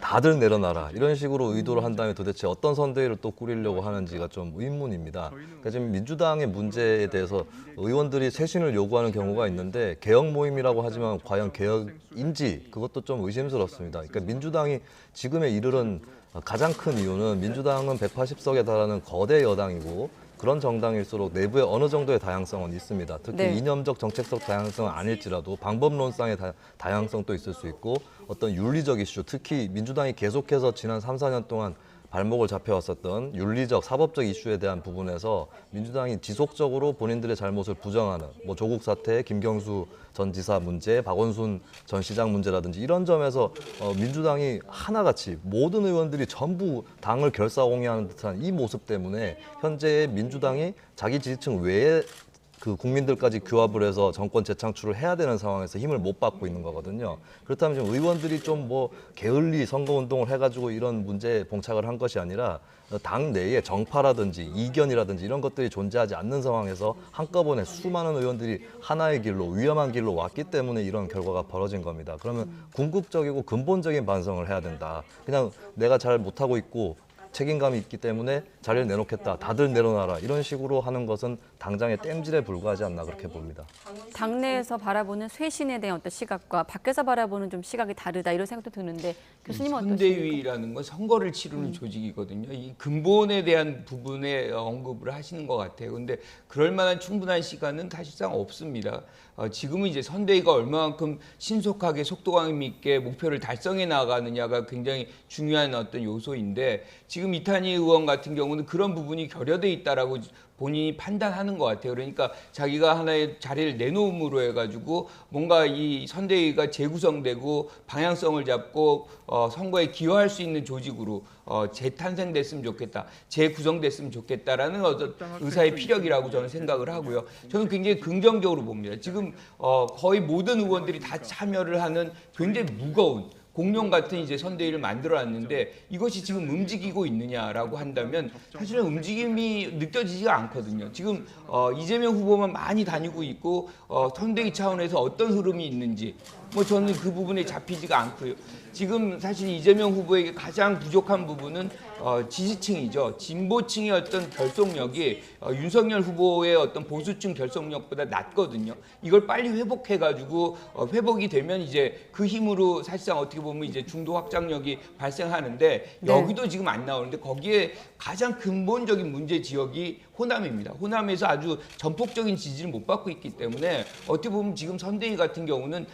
다들 내려놔라 이런 식으로 의도를 한다면 도대체 어떤 선대위를 또 꾸리려고 하는지가 좀 의문입니다. 그러니까 지금 민주당의 문제에 대해서 의원들이 쇄신을 요구하는 경우가 있는데 개혁 모임이라고 하지만 과연 개혁인지 그것도 좀 의심스럽습니다. 그러니까 민주당이 지금에 이르는 가장 큰 이유는 민주당은 180석에 달하는 거대 여당이고 그런 정당일수록 내부에 어느 정도의 다양성은 있습니다. 특히 네. 이념적 정책적 다양성은 아닐지라도 방법론상의 다양성도 있을 수 있고 어떤 윤리적 이슈, 특히 민주당이 계속해서 지난 3, 4년 동안 발목을 잡혀왔었던 윤리적, 사법적 이슈에 대한 부분에서 민주당이 지속적으로 본인들의 잘못을 부정하는 뭐 조국 사태, 김경수 전 지사 문제, 박원순 전 시장 문제라든지 이런 점에서 민주당이 하나같이 모든 의원들이 전부 당을 결사공유하는 듯한 이 모습 때문에 현재 민주당이 자기 지지층 외에 그 국민들까지 규합을 해서 정권 재창출을 해야 되는 상황에서 힘을 못 받고 있는 거거든요. 그렇다면 지금 의원들이 좀 뭐 게을리 선거운동을 해가지고 이런 문제에 봉착을 한 것이 아니라 당 내에 정파라든지 이견이라든지 이런 것들이 존재하지 않는 상황에서 한꺼번에 수많은 의원들이 하나의 길로 위험한 길로 왔기 때문에 이런 결과가 벌어진 겁니다. 그러면 궁극적이고 근본적인 반성을 해야 된다. 그냥 내가 잘 못하고 있고 책임감이 있기 때문에 자리를 내놓겠다. 다들 내려놔라. 이런 식으로 하는 것은 당장의 땜질에 불과하지 않나 그렇게 봅니다. 당내에서 바라보는 쇄신에 대한 어떤 시각과 밖에서 바라보는 좀 시각이 다르다 이런 생각도 드는데 교수님은 어떠십니까? 선대위라는 건 선거를 치르는 조직이거든요. 이 근본에 대한 부분에 언급을 하시는 것 같아요. 그런데 그럴 만한 충분한 시간은 사실상 없습니다. 지금은 이제 선대위가 얼마만큼 신속하게 속도감 있게 목표를 달성해 나가느냐가 굉장히 중요한 어떤 요소인데 지금 이탄희 의원 같은 경우는 그런 부분이 결여돼 있다라고 본인이 판단하는 것 같아요. 그러니까 자기가 하나의 자리를 내놓음으로 해가지고 뭔가 이 선대위가 재구성되고 방향성을 잡고 선거에 기여할 수 있는 조직으로 재탄생됐으면 좋겠다, 재구성됐으면 좋겠다라는 어떤 의사의 피력이라고 저는 생각을 하고요. 저는 굉장히 긍정적으로 봅니다. 지금 거의 모든 의원들이 다 참여를 하는 굉장히 무거운 공룡 같은 이제 선대위를 만들어놨는데 이것이 지금 움직이고 있느냐라고 한다면 사실은 움직임이 느껴지지가 않거든요. 지금 이재명 후보만 많이 다니고 있고 선대위 차원에서 어떤 흐름이 있는지 뭐 저는 그 부분에 잡히지가 않고요. 지금 사실 이재명 후보에게 가장 부족한 부분은 지지층이죠. 진보층의 어떤 결속력이 윤석열 후보의 어떤 보수층 결속력보다 낮거든요. 이걸 빨리 회복해가지고 회복이 되면 이제 그 힘으로 사실상 어떻게 보면 이제 중도 확장력이 발생하는데 여기도 지금 안 나오는데 거기에 가장 근본적인 문제 지역이 호남입니다. 호남에서 아주 전폭적인 지지를 못 받고 있기 때문에 어떻게 보면 지금 선대위 같은 경우는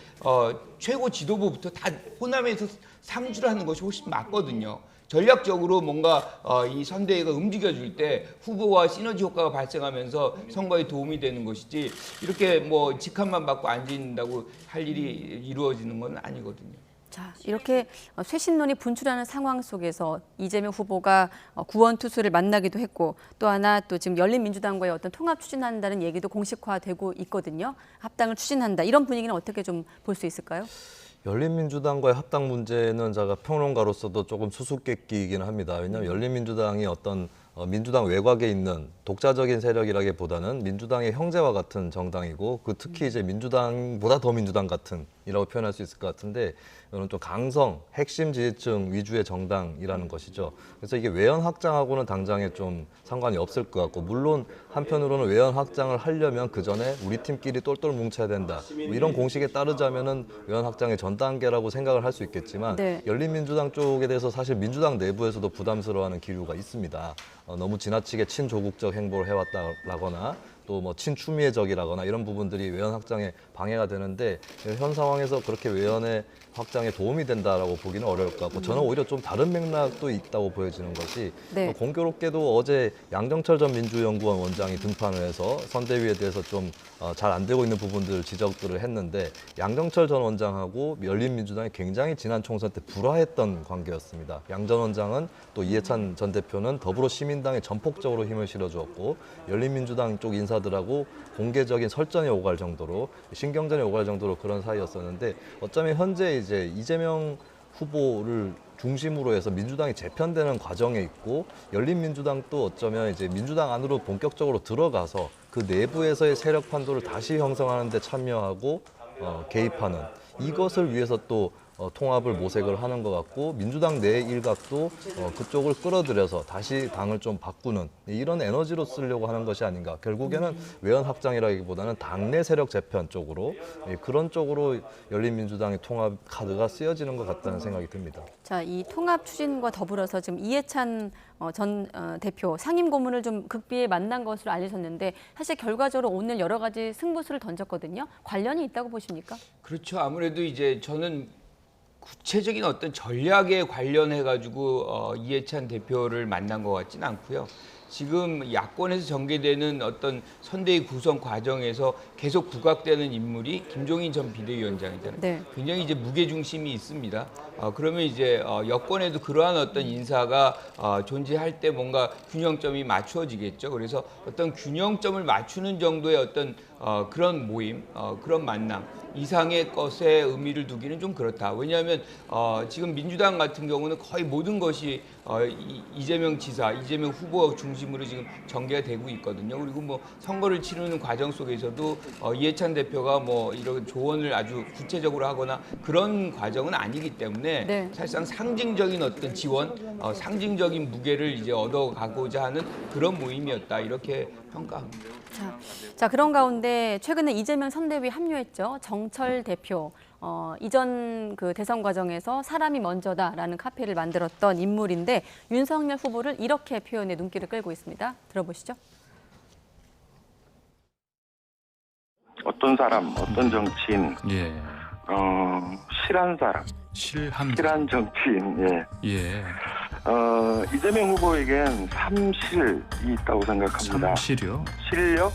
최고 지도부부터 다 호남에서 상주를 하는 것이 훨씬 맞거든요. 전략적으로 뭔가 이 선대위가 움직여줄 때 후보와 시너지 효과가 발생하면서 선거에 도움이 되는 것이지 이렇게 뭐 직함만 받고 앉아있는다고 할 일이 이루어지는 건 아니거든요. 자, 이렇게 쇄신론이 분출하는 상황 속에서 이재명 후보가 구원투수를 만나기도 했고 또 하나 또 지금 열린민주당과의 어떤 통합 추진한다는 얘기도 공식화되고 있거든요. 합당을 추진한다. 이런 분위기는 어떻게 좀 볼 수 있을까요? 열린민주당과의 합당 문제는 제가 평론가로서도 조금 수수께끼이긴 합니다. 왜냐하면 열린민주당이 어떤 민주당 외곽에 있는 독자적인 세력이라기보다는 민주당의 형제와 같은 정당이고 그 특히 이제 민주당보다 더 민주당 같은 이라고 표현할 수 있을 것 같은데 이거는 좀 강성, 핵심 지지층 위주의 정당이라는 것이죠. 그래서 이게 외연 확장하고는 당장에 좀 상관이 없을 것 같고 물론 한편으로는 외연 확장을 하려면 그 전에 우리 팀끼리 똘똘 뭉쳐야 된다. 뭐 이런 공식에 따르자면은 외연 확장의 전 단계라고 생각을 할 수 있겠지만 네. 열린민주당 쪽에 대해서 사실 민주당 내부에서도 부담스러워하는 기류가 있습니다. 너무 지나치게 친조국적 행보를 해왔다거나 또 뭐 친추미애적이라거나 이런 부분들이 외연 확장에 방해가 되는데 현 상황에서 그렇게 외연의 확장에 도움이 된다라고 보기는 어려울 것 같고 저는 오히려 좀 다른 맥락도 있다고 보여지는 것이 네. 공교롭게도 어제 양정철 전 민주연구원 원장이 등판을 해서 선대위에 대해서 좀 잘 안 되고 있는 부분들 지적들을 했는데 양정철 전 원장하고 열린민주당이 굉장히 지난 총선 때 불화했던 관계였습니다. 양 전 원장은 또 이해찬 전 대표는 더불어시민당에 전폭적으로 힘을 실어주었고 열린민주당 쪽 인사들하고 공개적인 설전이 오갈 정도로 신경전이 오갈 정도로 그런 사이였었는데 어쩌면 현재 이제 이재명 후보를 중심으로 해서 민주당이 재편되는 과정에 있고 열린민주당도 어쩌면 이제 민주당 안으로 본격적으로 들어가서 그 내부에서의 세력 판도를 다시 형성하는 데 참여하고 개입하는 이것을 위해서 또 통합을 모색을 하는 것 같고 민주당 내 일각도 그쪽을 끌어들여서 다시 당을 좀 바꾸는 이런 에너지로 쓰려고 하는 것이 아닌가. 결국에는 외연 확장이라기보다는 당내 세력 재편 쪽으로 그런 쪽으로 열린민주당의 통합 카드가 쓰여지는 것 같다는 생각이 듭니다. 자, 이 통합 추진과 더불어서 지금 이해찬 전 대표 상임 고문을 좀 극비에 만난 것으로 알려졌는데 사실 결과적으로 오늘 여러 가지 승부수를 던졌거든요. 관련이 있다고 보십니까? 그렇죠. 아무래도 이제 저는 구체적인 어떤 전략에 관련해 가지고 이해찬 대표를 만난 것 같지는 않고요. 지금 야권에서 전개되는 어떤 선대위 구성 과정에서 계속 부각되는 인물이 김종인 전 비대위원장이잖아요. 네. 굉장히 이제 무게 중심이 있습니다. 그러면 이제 여권에도 그러한 어떤 인사가 존재할 때 뭔가 균형점이 맞추어지겠죠. 그래서 어떤 균형점을 맞추는 정도의 어떤 그런 모임, 그런 만남 이상의 것에 의미를 두기는 좀 그렇다. 왜냐하면 지금 민주당 같은 경우는 거의 모든 것이 이재명 지사, 이재명 후보 중심으로 지금 전개가 되고 있거든요. 그리고 뭐 선거를 치르는 과정 속에서도 이해찬 대표가 뭐 이런 조언을 아주 구체적으로 하거나 그런 과정은 아니기 때문에 네. 사실상 상징적인 어떤 지원, 상징적인 무게를 이제 얻어가고자 하는 그런 모임이었다 이렇게 평가합니다. 자, 그런 가운데 최근에 이재명 선대위 합류했죠. 정철 대표. 이전 그 대선 과정에서 사람이 먼저다라는 카페를 만들었던 인물인데 윤석열 후보를 이렇게 표현해 눈길을 끌고 있습니다. 들어보시죠. 어떤 사람, 어떤 정치인, 실한 사람, 실한 정치인, 이재명 후보에겐 3실이 있다고 생각합니다. 3실이요? 실력,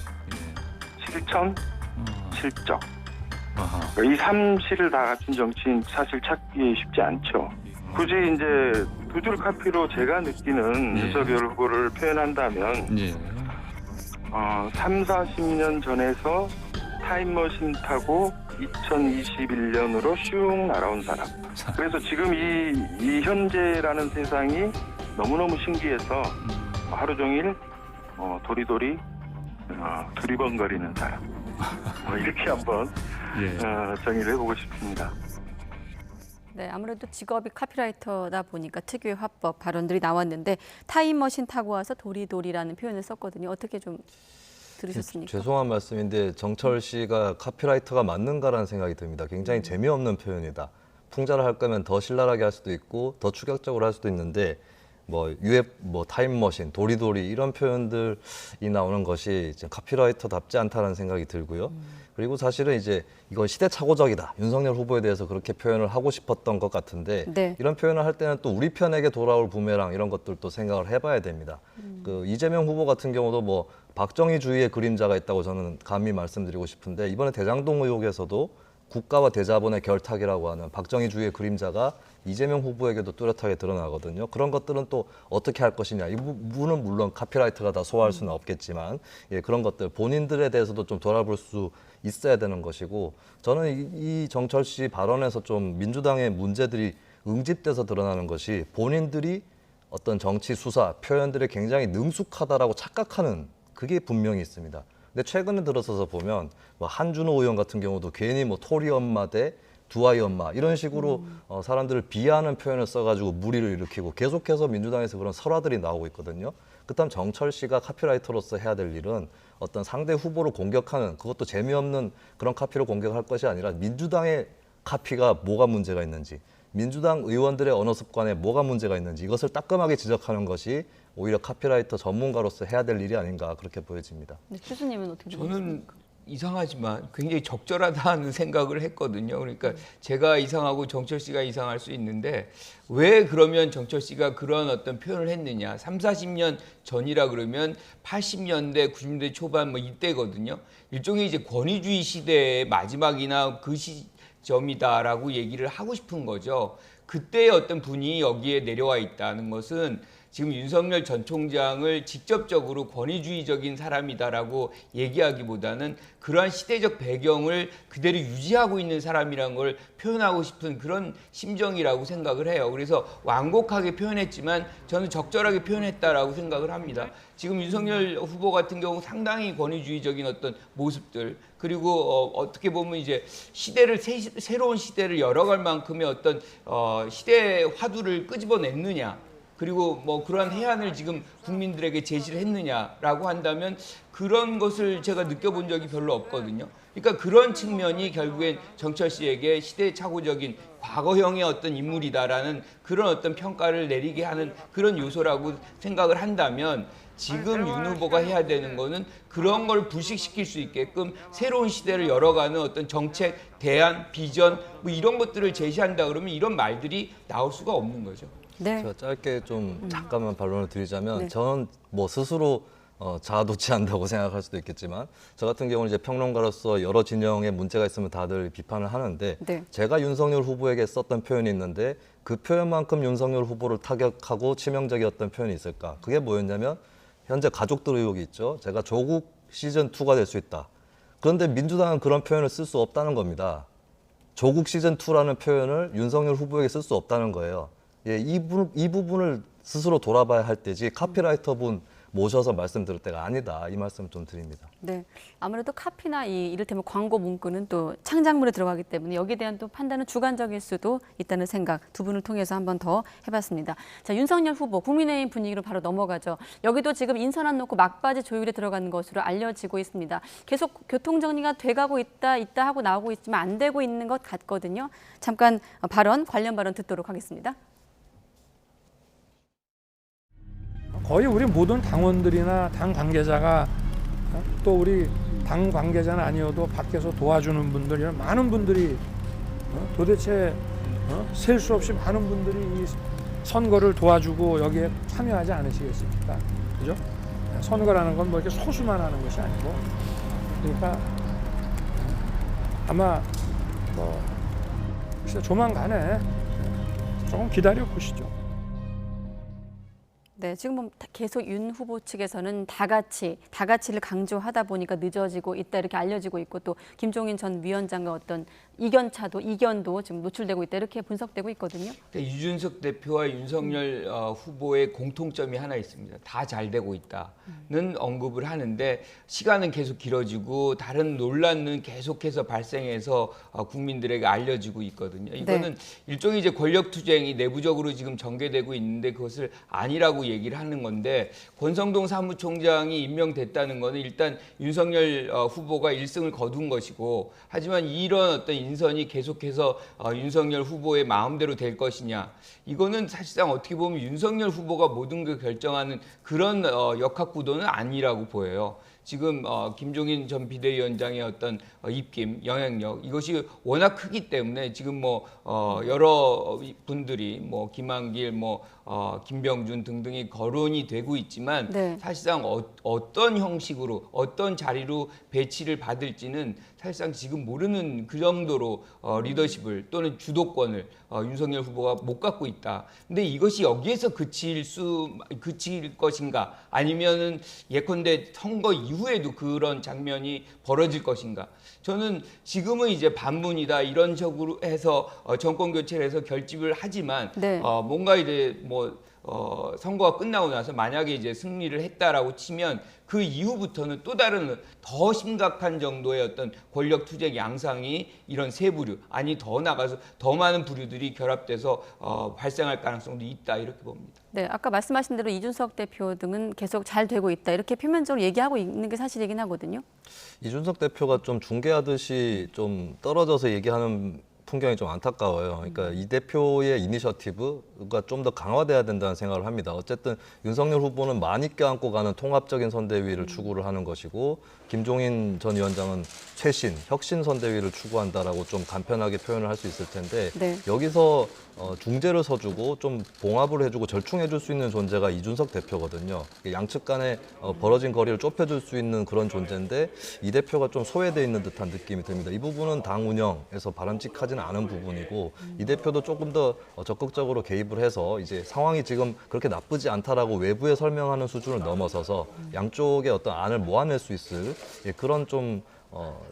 실천, 실적. 이 3실을 다 갖춘 정치인 사실 찾기 쉽지 않죠. 굳이 이제 두 줄 카피로 제가 느끼는 윤석열 후보를 표현한다면 3, 40년 전에서 타임머신 타고 2021년으로 슝 날아온 사람. 그래서 지금 이 현재라는 세상이 너무너무 신기해서 하루 종일 도리도리 두리번거리는 사람. 이렇게 한번 정의를 해보고 싶습니다. 네, 아무래도 직업이 카피라이터다 보니까 특유의 화법, 발언들이 나왔는데 타임머신 타고 와서 도리도리라는 표현을 썼거든요. 어떻게 좀 들으셨습니까? 죄송한 말씀인데 정철 씨가 카피라이터가 맞는가라는 생각이 듭니다. 굉장히 재미없는 표현이다. 풍자를 할 거면 더 신랄하게 할 수도 있고 더 추격적으로 할 수도 있는데 타임머신, 도리도리 이런 표현들이 나오는 것이 카피라이터답지 않다는 생각이 들고요. 그리고 사실은 이제 이건 시대착오적이다. 윤석열 후보에 대해서 그렇게 표현을 하고 싶었던 것 같은데 이런 표현을 할 때는 또 우리 편에게 돌아올 부메랑 이런 것들도 생각을 해봐야 됩니다. 그 이재명 후보 같은 경우도 박정희주의의 그림자가 있다고 저는 감히 말씀드리고 싶은데 이번에 대장동 의혹에서도 국가와 대자본의 결탁이라고 하는 박정희주의의 그림자가 이재명 후보에게도 뚜렷하게 드러나거든요. 그런 것들은 또 어떻게 할 것이냐. 이 부분은 물론 카피라이터가 다 소화할 수는 없겠지만 그런 것들 본인들에 대해서도 좀 돌아볼 수 있어야 되는 것이고 저는 이 정철 씨 발언에서 좀 민주당의 문제들이 응집돼서 드러나는 것이 본인들이 어떤 정치 수사 표현들에 굉장히 능숙하다라고 착각하는 그게 분명히 있습니다. 근데 최근에 들어서서 보면 한준호 의원 같은 경우도 괜히 토리 엄마 대 두 아이 엄마 이런 식으로 사람들을 비하하는 표현을 써가지고 물의를 일으키고 계속해서 민주당에서 그런 설화들이 나오고 있거든요. 그렇다면 정철 씨가 카피라이터로서 해야 될 일은 어떤 상대 후보를 공격하는 그것도 재미없는 그런 카피를 공격할 것이 아니라 민주당의 카피가 뭐가 문제가 있는지 민주당 의원들의 언어 습관에 뭐가 문제가 있는지 이것을 따끔하게 지적하는 것이 오히려 카피라이터 전문가로서 해야 될 일이 아닌가 그렇게 보여집니다. 네, 교수님은 어떻게 저는 보십니까? 이상하지만 굉장히 적절하다는 생각을 했거든요. 그러니까 제가 이상하고 정철 씨가 이상할 수 있는데 왜 그러면 정철 씨가 그런 어떤 표현을 했느냐. 30-40년 전이라 그러면 80년대, 90년대 초반 뭐 이때거든요. 일종의 이제 권위주의 시대의 마지막이나 그 시점이다라고 얘기를 하고 싶은 거죠. 그때의 어떤 분이 여기에 내려와 있다는 것은 지금 윤석열 전 총장을 직접적으로 권위주의적인 사람이다라고 얘기하기보다는 그러한 시대적 배경을 그대로 유지하고 있는 사람이라는 걸 표현하고 싶은 그런 심정이라고 생각을 해요. 그래서 완곡하게 표현했지만 저는 적절하게 표현했다라고 생각을 합니다. 지금 윤석열 후보 같은 경우 상당히 권위주의적인 어떤 모습들 그리고 어떻게 보면 이제 시대를 새로운 시대를 열어갈 만큼의 어떤 시대의 화두를 끄집어냈느냐. 그리고 뭐 그러한 해안을 지금 국민들에게 제시를 했느냐라고 한다면 그런 것을 제가 느껴본 적이 별로 없거든요. 그러니까 그런 측면이 결국엔 정철 씨에게 시대착오적인 과거형의 어떤 인물이다라는 그런 어떤 평가를 내리게 하는 그런 요소라고 생각을 한다면 지금 윤 후보가 해야 되는 거는 그런 걸 불식시킬 수 있게끔 새로운 시대를 열어가는 어떤 정책, 대안, 비전 뭐 이런 것들을 제시한다 그러면 이런 말들이 나올 수가 없는 거죠. 네. 제가 짧게 좀 잠깐만 반론을 드리자면 네. 저는 뭐 스스로 자아도취한다고 생각할 수도 있겠지만 저 같은 경우는 이제 평론가로서 여러 진영에 문제가 있으면 다들 비판을 하는데 네. 제가 윤석열 후보에게 썼던 표현이 있는데 그 표현만큼 윤석열 후보를 타격하고 치명적이었던 표현이 있을까? 그게 뭐였냐면 현재 가족들 의혹이 있죠. 제가 조국 시즌2가 될 수 있다. 그런데 민주당은 그런 표현을 쓸 수 없다는 겁니다. 조국 시즌2라는 표현을 윤석열 후보에게 쓸 수 없다는 거예요. 예, 이 부분을 스스로 돌아봐야 할 때지 카피라이터 분 모셔서 말씀드릴 때가 아니다. 이 말씀 좀 드립니다. 네, 아무래도 카피나 이를테면 광고 문구는 또 창작물에 들어가기 때문에 여기에 대한 또 판단은 주관적일 수도 있다는 생각 두 분을 통해서 한 번 더 해봤습니다. 자, 윤석열 후보 국민의힘 분위기로 바로 넘어가죠. 여기도 지금 인선안 놓고 막바지 조율에 들어가는 것으로 알려지고 있습니다. 계속 교통 정리가 돼가고 있다 하고 나오고 있지만 안 되고 있는 것 같거든요. 잠깐 관련 발언 듣도록 하겠습니다. 거의 우리 모든 당원들이나 당 관계자가 또 우리 당 관계자는 아니어도 밖에서 도와주는 분들 이런 많은 분들이 도대체 셀 수 없이 많은 분들이 이 선거를 도와주고 여기에 참여하지 않으시겠습니까? 그죠? 선거라는 건 뭐 이렇게 소수만 하는 것이 아니고 그러니까 아마 뭐 조만간에 조금 기다려 보시죠. 네, 지금 계속 윤 후보 측에서는 다가치를 강조하다 보니까 늦어지고 있다 이렇게 알려지고 있고 또 김종인 전 위원장과 어떤 이견도 지금 노출되고 있다 이렇게 분석되고 있거든요. 그러니까 이준석 대표와 윤석열 후보의 공통점이 하나 있습니다. 다 잘 되고 있다는 언급을 하는데 시간은 계속 길어지고 다른 논란은 계속해서 발생해서 국민들에게 알려지고 있거든요. 이거는 일종의 이제 권력 투쟁이 내부적으로 지금 전개되고 있는데 그것을 아니라고 얘기를 하는 건데 권성동 사무총장이 임명됐다는 거는 일단 윤석열 후보가 1승을 거둔 것이고 하지만 이런 어떤 인선이 계속해서 윤석열 후보의 마음대로 될 것이냐 이거는 사실상 어떻게 보면 윤석열 후보가 모든 걸 결정하는 그런 역학구도는 아니라고 보여요. 지금 김종인 전 비대위원장의 어떤 입김, 영향력 이것이 워낙 크기 때문에 지금 뭐 여러 분들이 뭐 김한길, 김병준 등등이 거론이 되고 있지만 사실상 어떤 형식으로 어떤 자리로 배치를 받을지는 사실상 지금 모르는 그 정도로 리더십을 또는 주도권을 윤석열 후보가 못 갖고 있다. 근데 이것이 여기에서 그칠 것인가 아니면은 예컨대 선거 이후에도 그런 장면이 벌어질 것인가. 저는 지금은 이제 반문이다 이런 식으로 해서 정권 교체를 해서 결집을 하지만 뭔가 이제 선거가 끝나고 나서 만약에 이제 승리를 했다라고 치면 그 이후부터는 또 다른 더 심각한 정도의 어떤 권력 투쟁 양상이 이런 세 부류 아니 더 나가서 더 많은 부류들이 결합돼서 발생할 가능성도 있다 이렇게 봅니다. 네, 아까 말씀하신 대로 이준석 대표 등은 계속 잘 되고 있다 이렇게 표면적으로 얘기하고 있는 게 사실이긴 하거든요. 이준석 대표가 좀 중계하듯이 좀 떨어져서 얘기하는 풍경이 좀 안타까워요. 그러니까 이 대표의 이니셔티브가 좀 더 강화돼야 된다는 생각을 합니다. 어쨌든 윤석열 후보는 많이 껴안고 가는 통합적인 선대위를 추구를 하는 것이고 김종인 전 위원장은 쇄신, 혁신 선대위를 추구한다라고 좀 간편하게 표현을 할 수 있을 텐데 네. 여기서 중재를 서주고 좀 봉합을 해주고 절충해줄 수 있는 존재가 이준석 대표거든요. 양측 간에 벌어진 거리를 좁혀줄 수 있는 그런 존재인데 이 대표가 좀 소외돼 있는 듯한 느낌이 듭니다. 이 부분은 당 운영에서 바람직하지는 않은 부분이고 이 대표도 조금 더 적극적으로 개입을 해서 이제 상황이 지금 그렇게 나쁘지 않다라고 외부에 설명하는 수준을 넘어서서 양쪽의 어떤 안을 모아낼 수 있을 그런 좀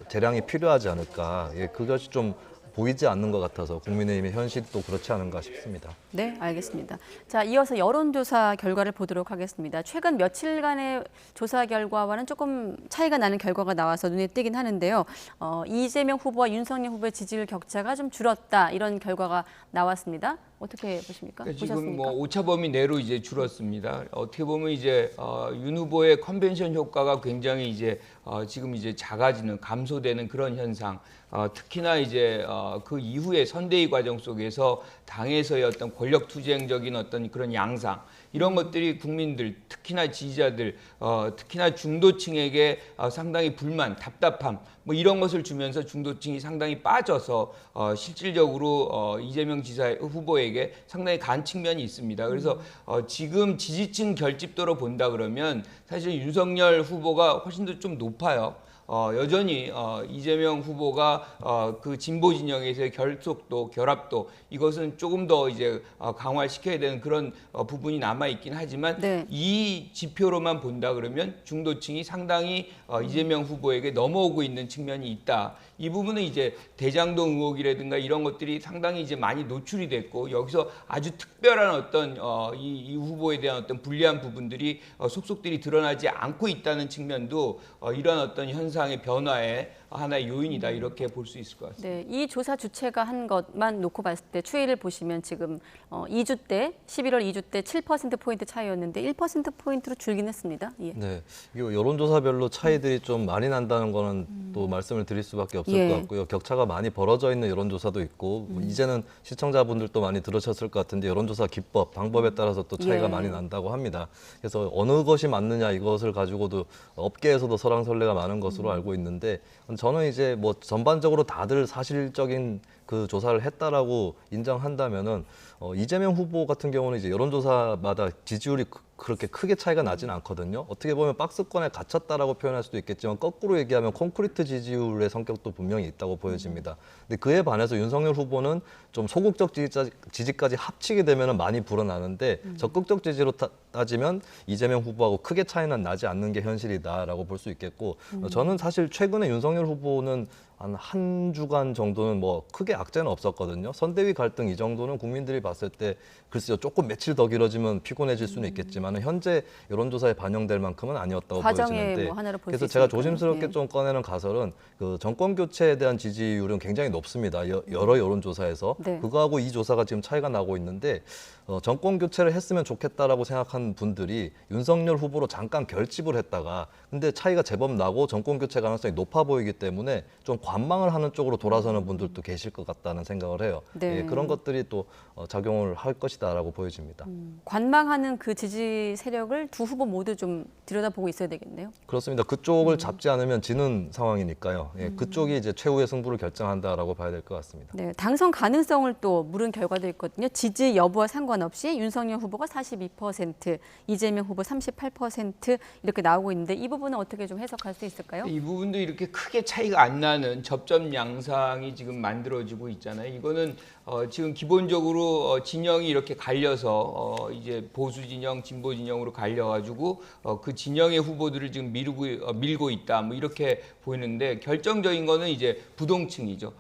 재량이 필요하지 않을까. 그것이 좀 보이지 않는 것 같아서 국민의힘의 현실도 그렇지 않은가 싶습니다. 네, 알겠습니다. 자, 이어서 여론조사 결과를 보도록 하겠습니다. 최근 며칠간의 조사 결과와는 조금 차이가 나는 결과가 나와서 눈에 띄긴 하는데요. 이재명 후보와 윤석열 후보의 지지율 격차가 좀 줄었다 이런 결과가 나왔습니다. 어떻게 보십니까? 지금 보셨습니까? 뭐 오차범위 내로 이제 줄었습니다. 어떻게 보면 이제 윤 후보의 컨벤션 효과가 굉장히 이제 지금 이제 작아지는 감소되는 그런 현상. 특히나 이제 그 이후의 선대위 과정 속에서 당에서의 어떤 권력 투쟁적인 어떤 그런 양상 이런 것들이 국민들 특히나 지지자들 특히나 중도층에게 상당히 불만, 답답함 뭐 이런 것을 주면서 중도층이 상당히 빠져서 실질적으로 이재명 지사 후보에게 상당히 간 측면이 있습니다. 그래서 지금 지지층 결집도로 본다 그러면 사실 윤석열 후보가 훨씬 더 좀 높아요. 여전히 이재명 후보가 그 진보 진영에서의 결속도, 결합도 이것은 조금 더 이제 강화시켜야 되는 그런 부분이 남아 있긴 하지만 네. 이 지표로만 본다 그러면 중도층이 상당히 이재명 후보에게 넘어오고 있는 측면이 있다. 이 부분은 이제 대장동 의혹이라든가 이런 것들이 상당히 이제 많이 노출이 됐고 여기서 아주 특별한 어떤 이 후보에 대한 어떤 불리한 부분들이 속속들이 드러나지 않고 있다는 측면도 이런 어떤 현상의 변화의 하나의 요인이다 이렇게 볼 수 있을 것 같습니다. 네, 이 조사 주체가 한 것만 놓고 봤을 때 추이를 보시면 지금 2주 때 11월 2주 때 7%포인트 차이였는데 1%포인트로 줄긴 했습니다. 예. 네, 이 여론조사별로 차이들이 좀 많이 난다는 거는 또 말씀을 드릴 수밖에 없을 것 같고요. 격차가 많이 벌어져 있는 여론조사도 있고 이제는 시청자분들도 많이 들으셨을 것 같은데 여론조사 기법, 방법에 따라서 또 차이가 많이 난다고 합니다. 그래서 어느 것이 맞느냐 이것을 가지고도 업계에서도 설왕설래가 많은 것으로 알고 있는데 저는 이제 뭐 전반적으로 다들 사실적인 그 조사를 했다라고 인정한다면은 이재명 후보 같은 경우는 이제 여론조사마다 지지율이 그렇게 크게 차이가 나지는 않거든요. 어떻게 보면 박스권에 갇혔다라고 표현할 수도 있겠지만 거꾸로 얘기하면 콘크리트 지지율의 성격도 분명히 있다고 보여집니다. 근데 그에 반해서 윤석열 후보는 좀 소극적 지지까지 합치게 되면 많이 불어나는데 적극적 지지로 따지면 이재명 후보하고 크게 차이는 나지 않는 게 현실이다라고 볼 수 있겠고 저는 사실 최근에 윤석열 후보는 한 주간 정도는 뭐 크게 악재는 없었거든요. 선대위 갈등 이 정도는 국민들이 봤을 때 글쎄요 조금 며칠 더 길어지면 피곤해질 수는 있겠지만 현재 여론조사에 반영될 만큼은 아니었다고 보여지는데 뭐 하나로 볼 그래서 수 제가 있으니까요. 조심스럽게 좀 꺼내는 가설은 그 정권 교체에 대한 지지율은 굉장히 높습니다. 여러 여론조사에서 네. 그거하고 이 조사가 지금 차이가 나고 있는데 정권 교체를 했으면 좋겠다라고 생각한 분들이 윤석열 후보로 잠깐 결집을 했다가 근데 차이가 제법 나고 정권 교체 가능성이 높아 보이기 때문에 좀 관망을 하는 쪽으로 돌아서는 분들도 계실 것 같다는 생각을 해요. 네. 예, 그런 것들이 또 작용을 할 것이다라고 보여집니다. 관망하는 그 지지 세력을 두 후보 모두 좀 들여다보고 있어야 되겠네요. 그렇습니다. 그쪽을 잡지 않으면 지는 상황이니까요. 예, 그쪽이 이제 최후의 승부를 결정한다라고 봐야 될 것 같습니다. 네, 당선 가능성을 또 물은 결과도 있거든요. 지지 여부와 상관없이 윤석열 후보가 42%, 이재명 후보 38% 이렇게 나오고 있는데 이 부분은 어떻게 좀 해석할 수 있을까요? 이 부분도 이렇게 크게 차이가 안 나는 접점 양상이 지금 만들어지고 있잖아요. 이거는 지금 기본적으로 진영이 이렇게 갈려서 이제 보수 진영, 진보 진영으로 갈려가지고 그 진영의 후보들을 지금 밀고 있다. 뭐 이렇게 보이는데 결정적인 거는 이제 부동층이죠.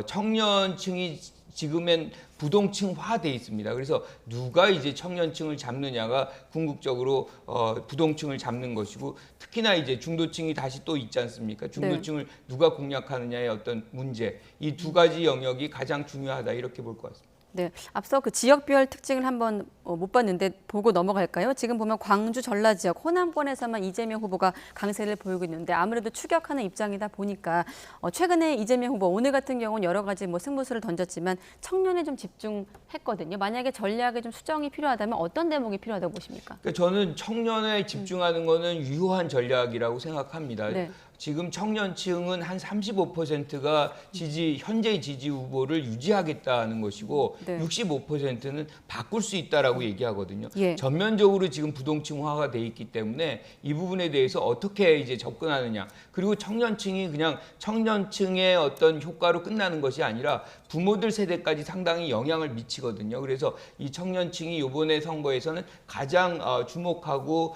청년층이 지금은 부동층화돼 있습니다. 그래서 누가 이제 청년층을 잡느냐가 궁극적으로 부동층을 잡는 것이고, 특히나 이제 중도층이 다시 또 있지 않습니까? 중도층을 누가 공략하느냐의 어떤 문제, 이 두 가지 영역이 가장 중요하다 이렇게 볼 것 같습니다. 네, 앞서 그 지역별 특징을 한번 못 봤는데 보고 넘어갈까요? 지금 보면 광주, 전라 지역, 호남권에서만 이재명 후보가 강세를 보이고 있는데 아무래도 추격하는 입장이다 보니까 최근에 이재명 후보 오늘 같은 경우는 여러 가지 뭐 승부수를 던졌지만 청년에 좀 집중했거든요. 만약에 전략에 좀 수정이 필요하다면 어떤 대목이 필요하다고 보십니까? 그러니까 저는 청년에 집중하는 거는 유효한 전략이라고 생각합니다. 네. 지금 청년층은 한 35%가 현재 지지 후보를 유지하겠다는 것이고, 네. 65%는 바꿀 수 있다라고 얘기하거든요. 예. 전면적으로 지금 부동층화가 돼 있기 때문에 이 부분에 대해서 어떻게 이제 접근하느냐. 그리고 청년층이 그냥 청년층의 어떤 효과로 끝나는 것이 아니라 부모들 세대까지 상당히 영향을 미치거든요. 그래서 이 청년층이 이번에 선거에서는 가장 주목하고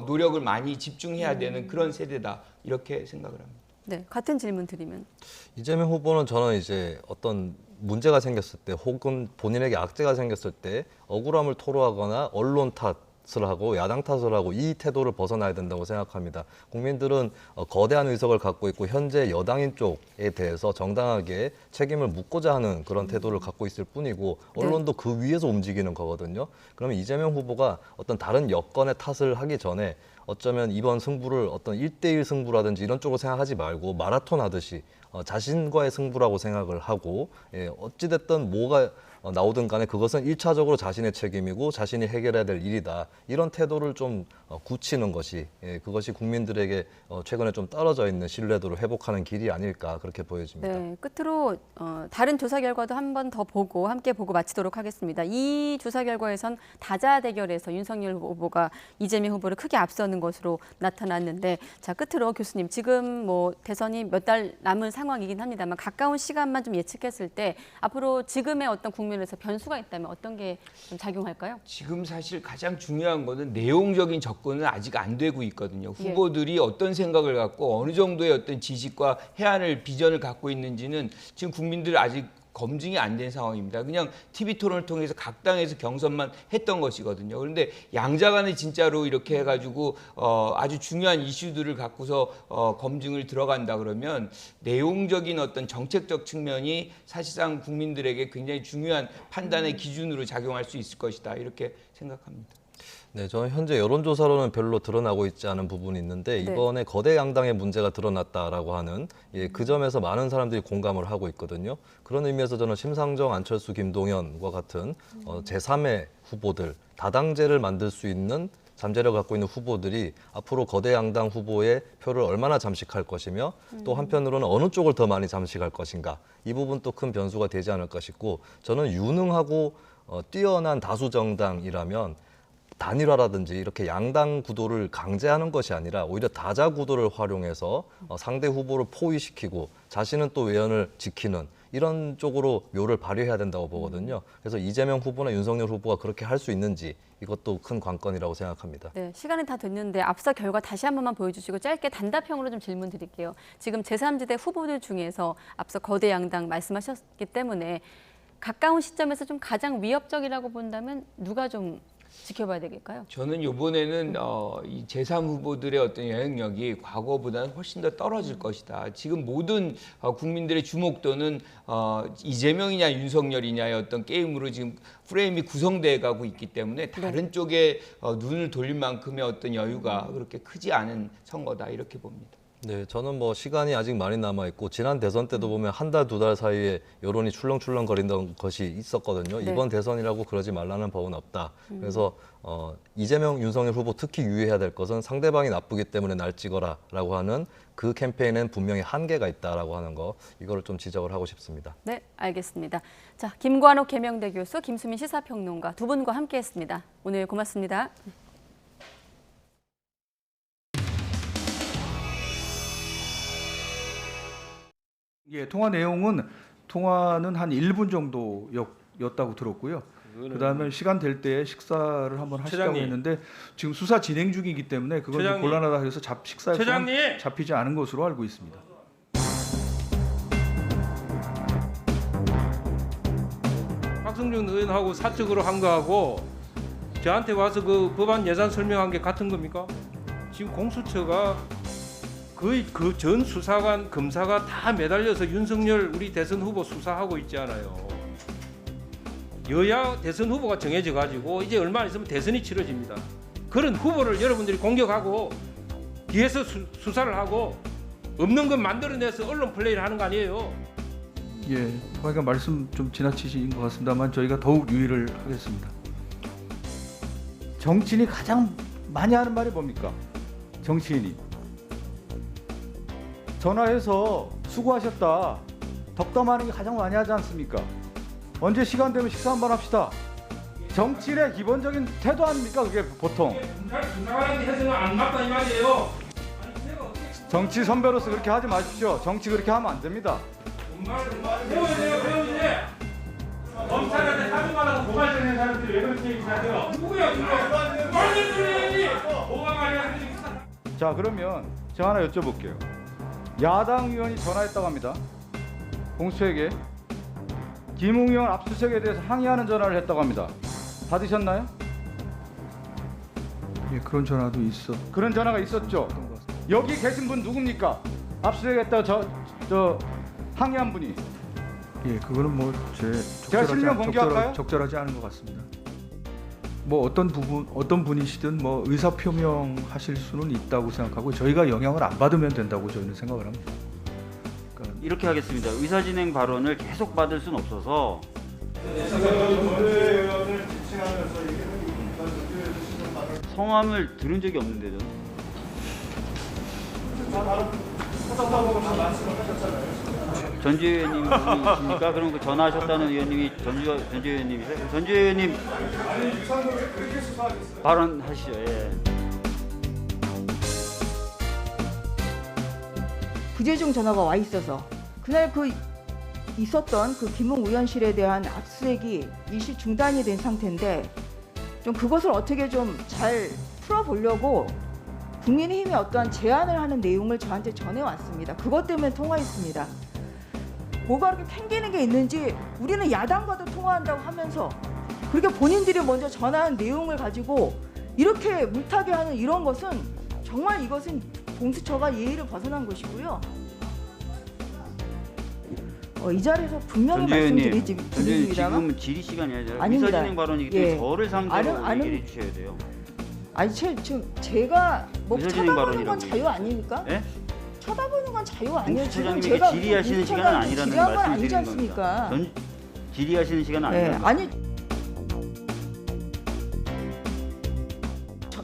노력을 많이 집중해야 되는 그런 세대다. 이렇게 생각을 합니다. 네, 같은 질문 드리면 이재명 후보는 저는 이제 어떤 문제가 생겼을 때 혹은 본인에게 악재가 생겼을 때 억울함을 토로하거나 언론 탓을 하고 야당 탓을 하고 이 태도를 벗어나야 된다고 생각합니다. 국민들은 거대한 의석을 갖고 있고 현재 여당인 쪽에 대해서 정당하게 책임을 묻고자 하는 그런 태도를 갖고 있을 뿐이고, 언론도 그 위에서 움직이는 거거든요. 그러면 이재명 후보가 어떤 다른 여건의 탓을 하기 전에 어쩌면 이번 승부를 어떤 1대1 승부라든지 이런 쪽으로 생각하지 말고 마라톤 하듯이 자신과의 승부라고 생각을 하고, 어찌됐든 뭐가 나오든 간에 그것은 1차적으로 자신의 책임이고 자신이 해결해야 될 일이다. 이런 태도를 좀 굳히는 것이, 그것이 국민들에게 최근에 좀 떨어져 있는 신뢰도를 회복하는 길이 아닐까 그렇게 보여집니다. 네, 끝으로 다른 조사 결과도 한 번 더 보고 함께 보고 마치도록 하겠습니다. 이 조사 결과에선 다자 대결에서 윤석열 후보가 이재명 후보를 크게 앞서는 것으로 나타났는데, 자, 끝으로 교수님, 지금 뭐 대선이 몇 달 남은 상황이긴 합니다만 가까운 시간만 좀 예측했을 때 앞으로 지금의 어떤 국면에서 변수가 있다면 어떤 게 좀 작용할까요? 지금 사실 가장 중요한 거는 내용적인 접근은 아직 안 되고 있거든요. 후보들이 어떤 생각을 갖고 어느 정도의 어떤 지식과 해안을 비전을 갖고 있는지는 지금 국민들 아직 검증이 안 된 상황입니다. 그냥 TV 토론을 통해서 각 당에서 경선만 했던 것이거든요. 그런데 양자간에 진짜로 이렇게 해가지고 아주 중요한 이슈들을 갖고서 검증을 들어간다 그러면 내용적인 어떤 정책적 측면이 사실상 국민들에게 굉장히 중요한 판단의 기준으로 작용할 수 있을 것이다. 이렇게 생각합니다. 네, 저는 현재 여론조사로는 별로 드러나고 있지 않은 부분이 있는데 이번에 거대 양당의 문제가 드러났다라고 하는 그 점에서 많은 사람들이 공감을 하고 있거든요. 그런 의미에서 저는 심상정, 안철수, 김동연과 같은 제3의 후보들, 다당제를 만들 수 있는 잠재력을 갖고 있는 후보들이 앞으로 거대 양당 후보의 표를 얼마나 잠식할 것이며 또 한편으로는 어느 쪽을 더 많이 잠식할 것인가, 이 부분 또 큰 변수가 되지 않을까 싶고, 저는 유능하고 뛰어난 다수 정당이라면 단일화라든지 이렇게 양당 구도를 강제하는 것이 아니라 오히려 다자 구도를 활용해서 상대 후보를 포위시키고 자신은 또 외연을 지키는 이런 쪽으로 묘를 발휘해야 된다고 보거든요. 그래서 이재명 후보나 윤석열 후보가 그렇게 할 수 있는지, 이것도 큰 관건이라고 생각합니다. 네, 시간이 다 됐는데 앞서 결과 다시 한 번만 보여주시고 짧게 단답형으로 좀 질문 드릴게요. 지금 제3지대 후보들 중에서 앞서 거대 양당 말씀하셨기 때문에 가까운 시점에서 좀 가장 위협적이라고 본다면 누가 좀 지켜봐야 되겠까요? 저는 이번에는 이 제3 후보들의 어떤 영향력이 과거보다는 훨씬 더 떨어질 것이다. 지금 모든 국민들의 주목도는 이재명이냐 윤석열이냐의 어떤 게임으로 지금 프레임이 구성돼 가고 있기 때문에 다른 쪽에 눈을 돌릴 만큼의 어떤 여유가 그렇게 크지 않은 선거다 이렇게 봅니다. 네, 저는 뭐 시간이 아직 많이 남아 있고 지난 대선 때도 보면 한 달, 두 달 사이에 여론이 출렁출렁거리던 것이 있었거든요. 네. 이번 대선이라고 그러지 말라는 법은 없다. 그래서 이재명, 윤석열 후보 특히 유의해야 될 것은 상대방이 나쁘기 때문에 날 찍어라라고 하는 그 캠페인엔 분명히 한계가 있다라고 하는 거, 이거를 좀 지적을 하고 싶습니다. 네, 알겠습니다. 자, 김관옥 계명대 교수, 김수민 시사평론가 두 분과 함께했습니다. 오늘 고맙습니다. 예, 통화는 한 1분 정도였다고 들었고요. 그다음에 시간 될 때 식사를 한번 하시자고 했는데 지금 수사 진행 중이기 때문에 그건 좀 곤란하다 해서 식사에 잡히지 않은 것으로 알고 있습니다. 한승준 의원하고 사적으로 한 거하고 저한테 와서 그 법안 예산 설명한 게 같은 겁니까? 지금 공수처가 거의 그 전 수사관 검사가 다 매달려서 윤석열 우리 대선 후보 수사하고 있지 않아요. 여야 대선 후보가 정해져 가지고 이제 얼마 안 있으면 대선이 치러집니다. 그런 후보를 여러분들이 공격하고 뒤에서 수사를 하고 없는 건 만들어내서 언론 플레이를 하는 거 아니에요? 예, 그러니까 말씀 좀 지나치신 것 같습니다만 저희가 더욱 유의를 하겠습니다. 정치인이 가장 많이 하는 말이 뭡니까? 정치인이 전화해서 수고하셨다 덕담하는 게 가장 많이 하지 않습니까? 언제 시간 되면 식사 한번 합시다. 정치인의 기본적인 태도 아닙니까? 그게 보통. 수사관한테 해서는 안 맞다 이 말이에요. 정치 선배로서 그렇게 하지 마십시오. 정치 그렇게 하면 안 됩니다. 배워야 돼요, 배우지. 검찰한테 사주만하고 고발되는 사람들이 왜 그렇게 얘기하세요? 누구야, 누구? 말을 들어야지. 뭐가 말이야? 자, 그러면 제가 하나 여쭤볼게요. 야당 의원이 전화했다고 합니다. 공수처에게 김웅 의원 압수수색에 대해서 항의하는 전화를 했다고 합니다. 받으셨나요? 예, 그런 전화도 그런 전화가 있었죠. 여기 계신 분 누굽니까? 압수수색했다고 저 항의한 분이. 예, 그거는 뭐 제가 실명 공개할까요? 적절하지 않은 것 같습니다. 뭐 어떤 분이시든 뭐 의사 표명하실 수는 있다고 생각하고 저희가 영향을 안 받으면 된다고 저희는 생각을 합니다. 그러니까 이렇게 하겠습니다. 의사진행 발언을 계속 받을 수는 없어서 성함을 들은 적이 없는데 저는. 전주 의원님이십니까? 그럼 그 전화하셨다는 의원님이 전주 의원님이세요? 전주 의원님 발언하시죠. 예. 부재중 전화가 와 있어서 그날 있었던 그 김웅 의원실에 대한 압수수색이 일시 중단이 된 상태인데 좀 그것을 어떻게 좀 잘 풀어보려고 국민의힘이 어떠한 제안을 하는 내용을 저한테 전해왔습니다. 그것 때문에 통화했습니다. 뭐가 그렇게 캥기는 게 있는지 우리는 야당과도 통화한다고 하면서 그렇게 본인들이 먼저 전화한 내용을 가지고 이렇게 물타기 하는 이런 것은 정말 이것은 공수처가 예의를 벗어난 것이고요. 이 자리에서 분명히 말씀드립니다만 지금은 질의 시간이 아니라 아닙니다. 의사진행 발언이기 때문에 예. 저를 상대로 얘기를 해주셔야 돼요. 아니 제가 뭐 쳐다보는 건 자유 아닙니까? 예? 쳐다보는 건 자유 아니에요. 지금 제가 질의하시는 시간은 아니라는 말씀을 드리는 겁니다. 질의하시는 시간은 아니라는 아니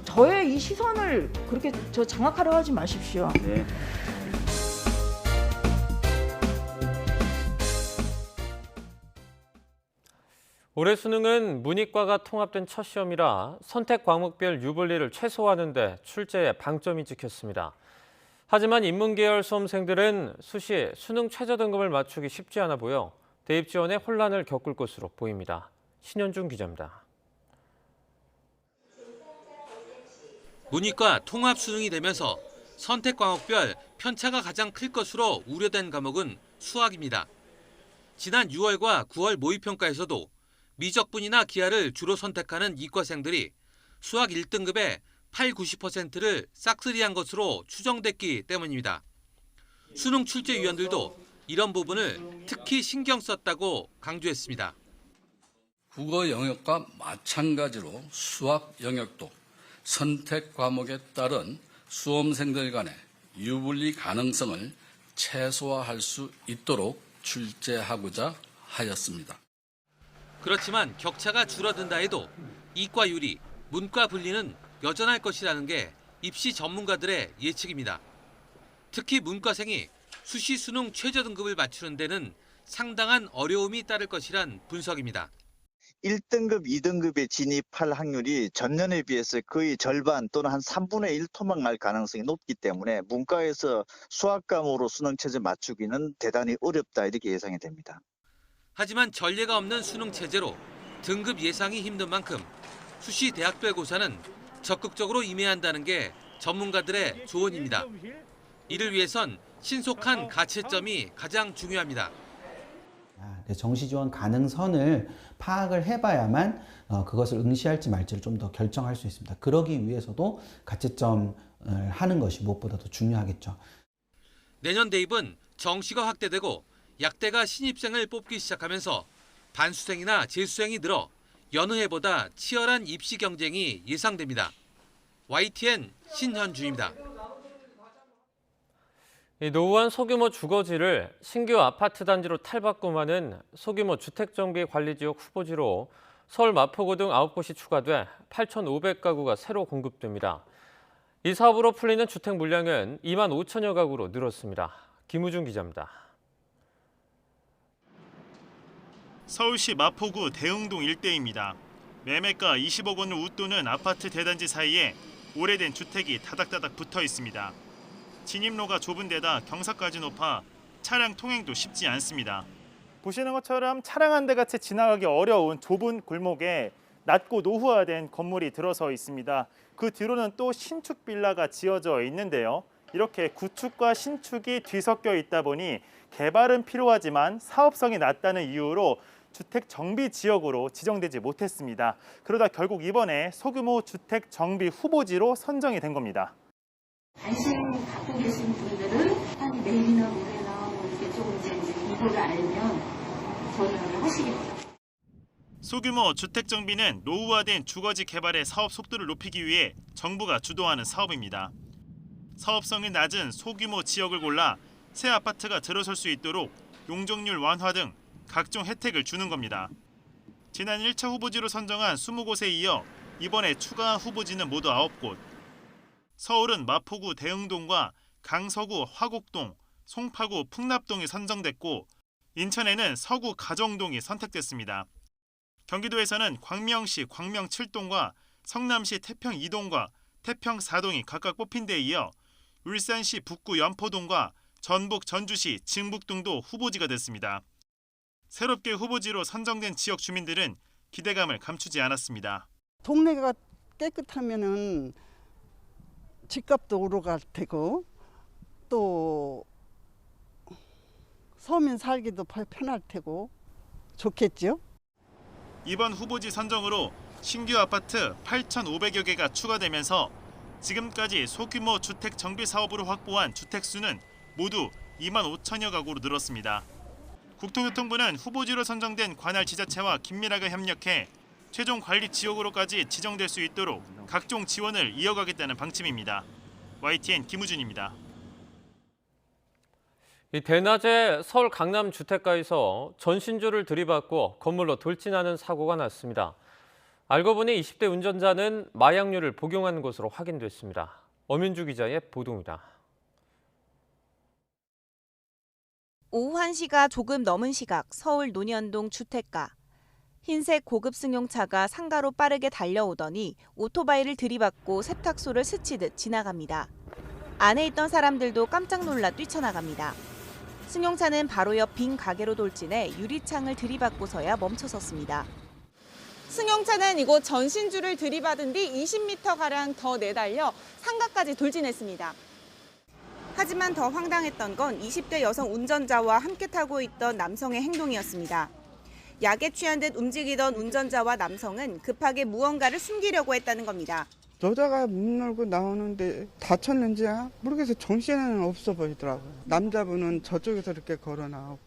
저의 이 시선을 그렇게 장악하려 하지 마십시오. 네. 올해 수능은 문이과가 통합된 첫 시험이라 선택 과목별 유불리를 최소화하는 데 출제에 방점이 찍혔습니다. 하지만 인문계열 수험생들은 수시 수능 최저 등급을 맞추기 쉽지 않아 보여 대입 지원에 혼란을 겪을 것으로 보입니다. 신현중 기자입니다. 문이과 통합 수능이 되면서 선택 과목별 편차가 가장 클 것으로 우려된 과목은 수학입니다. 지난 6월과 9월 모의평가에서도 미적분이나 기하를 주로 선택하는 이과생들이 수학 1등급의 80~90%를 싹쓸이한 것으로 추정됐기 때문입니다. 수능 출제위원들도 이런 부분을 특히 신경 썼다고 강조했습니다. 국어 영역과 마찬가지로 수학 영역도 선택 과목에 따른 수험생들 간의 유불리 가능성을 최소화할 수 있도록 출제하고자 하였습니다. 그렇지만 격차가 줄어든다 해도 이과 유리, 문과 분리는 여전할 것이라는 게 입시 전문가들의 예측입니다. 특히 문과생이 수시 수능 최저 등급을 맞추는 데는 상당한 어려움이 따를 것이란 분석입니다. 1등급, 2등급에 진입할 확률이 전년에 비해서 거의 절반 또는 한 3분의 1 토막날 가능성이 높기 때문에 문과에서 수학 과목으로 수능 최저 맞추기는 대단히 어렵다 이렇게 예상이 됩니다. 하지만 전례가 없는 수능 체제로 등급 예상이 힘든 만큼 수시 대학별 고사는 적극적으로 임해야 한다는 게 전문가들의 조언입니다. 이를 위해선 신속한 가채점이 가장 중요합니다. 정시 지원 가능선을 파악을 해봐야만 그것을 응시할지 말지를 좀 더 결정할 수 있습니다. 그러기 위해서도 가채점을 하는 것이 무엇보다도 중요하겠죠. 내년 대입은 정시가 확대되고 약대가 신입생을 뽑기 시작하면서 반수생이나 재수생이 늘어 여느 해보다 치열한 입시 경쟁이 예상됩니다. YTN 신현주입니다. 노후한 소규모 주거지를 신규 아파트 단지로 탈바꿈하는 소규모 주택정비관리지역 후보지로 서울 마포구 등 9곳이 추가돼 8,500가구가 새로 공급됩니다. 이 사업으로 풀리는 주택 물량은 2만 5천여 가구로 늘었습니다. 김우중 기자입니다. 서울시 마포구 대흥동 일대입니다. 매매가 20억 원을 웃도는 아파트 대단지 사이에 오래된 주택이 다닥다닥 붙어 있습니다. 진입로가 좁은 데다 경사까지 높아 차량 통행도 쉽지 않습니다. 보시는 것처럼 차량 한 대가 채 지나가기 어려운 좁은 골목에 낮고 노후화된 건물이 들어서 있습니다. 그 뒤로는 또 신축 빌라가 지어져 있는데요. 이렇게 구축과 신축이 뒤섞여 있다 보니 개발은 필요하지만 사업성이 낮다는 이유로 주택 정비 지역으로 지정되지 못했습니다. 그러다 결국 이번에 소규모 주택 정비 후보지로 선정이 된 겁니다. 관심 갖고 계신 분들은 한 내일이나 모레나 이렇게 조금 이제 이거를 알면 전화를 하시겠죠. 소규모 주택 정비는 노후화된 주거지 개발의 사업 속도를 높이기 위해 정부가 주도하는 사업입니다. 사업성이 낮은 소규모 지역을 골라 새 아파트가 들어설 수 있도록 용적률 완화 등 각종 혜택을 주는 겁니다. 지난 1차 후보지로 선정한 20곳에 이어 이번에 추가한 후보지는 모두 9곳. 서울은 마포구 대흥동과 강서구 화곡동, 송파구 풍납동이 선정됐고 인천에는 서구 가정동이 선택됐습니다. 경기도에서는 광명시 광명 7동과 성남시 태평 2동과 태평 4동이 각각 뽑힌 데 이어 울산시 북구 연포동과 전북 전주시 진북동도 후보지가 됐습니다. 새롭게 후보지로 선정된 지역 주민들은 기대감을 감추지 않았습니다. 동네가 깨끗하면은 집값도 오르갈 테고 또 서민 살기도 편할 테고 좋겠죠. 이번 후보지 선정으로 신규 아파트 8,500여 개가 추가되면서 지금까지 소규모 주택 정비 사업으로 확보한 주택 수는 모두 2만 5천여 가구로 늘었습니다. 국토교통부는 후보지로 선정된 관할 지자체와 긴밀하게 협력해 최종 관리 지역으로까지 지정될 수 있도록 각종 지원을 이어가겠다는 방침입니다. YTN 김우준입니다. 이 대낮에 서울 강남 주택가에서 전신주를 들이받고 건물로 돌진하는 사고가 났습니다. 알고 보니 20대 운전자는 마약류를 복용한 것으로 확인됐습니다. 엄윤주 기자의 보도입니다. 오후 1시가 조금 넘은 시각 서울 논현동 주택가. 흰색 고급 승용차가 상가로 빠르게 달려오더니 오토바이를 들이받고 세탁소를 스치듯 지나갑니다. 안에 있던 사람들도 깜짝 놀라 뛰쳐나갑니다. 승용차는 바로 옆 빈 가게로 돌진해 유리창을 들이받고서야 멈춰섰습니다. 승용차는 이곳 전신주를 들이받은 뒤 20m가량 더 내달려 상가까지 돌진했습니다. 하지만 더 황당했던 건 20대 여성 운전자와 함께 타고 있던 남성의 행동이었습니다. 약에 취한 듯 움직이던 운전자와 남성은 급하게 무언가를 숨기려고 했다는 겁니다. 여자가 문 열고 나오는데 다쳤는지야 모르겠어요. 정신은 없어 보이더라고요. 남자분은 저쪽에서 이렇게 걸어 나오고.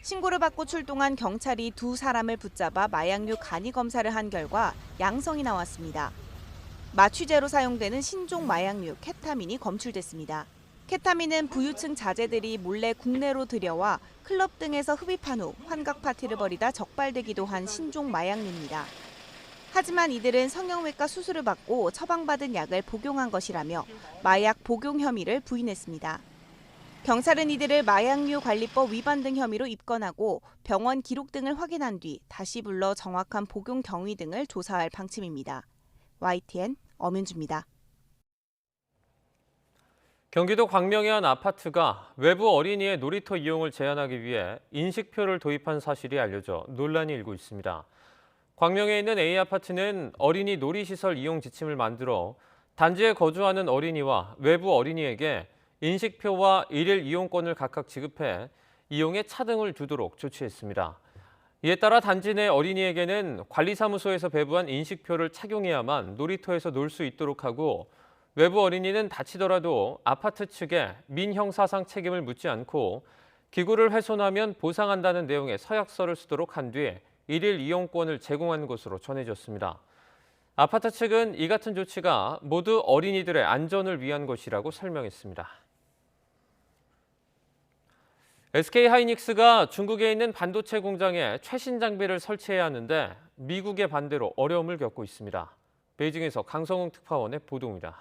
신고를 받고 출동한 경찰이 두 사람을 붙잡아 마약류 간이 검사를 한 결과 양성이 나왔습니다. 마취제로 사용되는 신종 마약류 케타민이 검출됐습니다. 케타민은 부유층 자제들이 몰래 국내로 들여와 클럽 등에서 흡입한 후 환각 파티를 벌이다 적발되기도 한 신종 마약류입니다. 하지만 이들은 성형외과 수술을 받고 처방받은 약을 복용한 것이라며 마약 복용 혐의를 부인했습니다. 경찰은 이들을 마약류 관리법 위반 등 혐의로 입건하고 병원 기록 등을 확인한 뒤 다시 불러 정확한 복용 경위 등을 조사할 방침입니다. YTN 엄윤주입니다. 경기도 광명의 한 아파트가 외부 어린이의 놀이터 이용을 제한하기 위해 인식표를 도입한 사실이 알려져 논란이 일고 있습니다. 광명에 있는 A아파트는 어린이 놀이시설 이용 지침을 만들어 단지에 거주하는 어린이와 외부 어린이에게 인식표와 일일 이용권을 각각 지급해 이용에 차등을 두도록 조치했습니다. 이에 따라 단지 내 어린이에게는 관리사무소에서 배부한 인식표를 착용해야만 놀이터에서 놀 수 있도록 하고 외부 어린이는 다치더라도 아파트 측에 민형사상 책임을 묻지 않고 기구를 훼손하면 보상한다는 내용의 서약서를 쓰도록 한 뒤 일일 이용권을 제공한 것으로 전해졌습니다. 아파트 측은 이 같은 조치가 모두 어린이들의 안전을 위한 것이라고 설명했습니다. SK하이닉스가 중국에 있는 반도체 공장에 최신 장비를 설치해야 하는데 미국의 반대로 어려움을 겪고 있습니다. 베이징에서 강성웅 특파원의 보도입니다.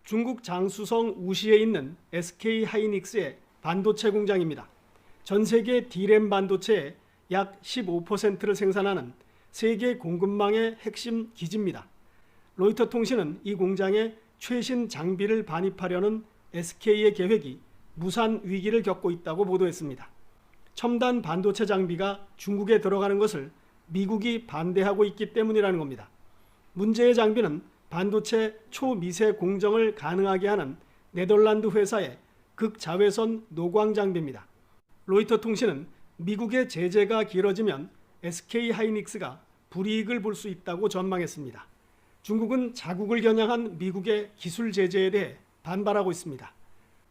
중국 장쑤성 우시에 있는 SK하이닉스의 반도체 공장입니다. 전 세계 D램 반도체의 약 15%를 생산하는 세계 공급망의 핵심 기지입니다. 로이터 통신은 이 공장에 최신 장비를 반입하려는 SK의 계획이 무산 위기를 겪고 있다고 보도했습니다. 첨단 반도체 장비가 중국에 들어가는 것을 미국이 반대하고 있기 때문이라는 겁니다. 문제의 장비는 반도체 초미세 공정을 가능하게 하는 네덜란드 회사의 극자외선 노광 장비입니다. 로이터 통신은 미국의 제재가 길어지면 SK하이닉스가 불이익을 볼 수 있다고 전망했습니다. 중국은 자국을 겨냥한 미국의 기술 제재에 대해 반발하고 있습니다.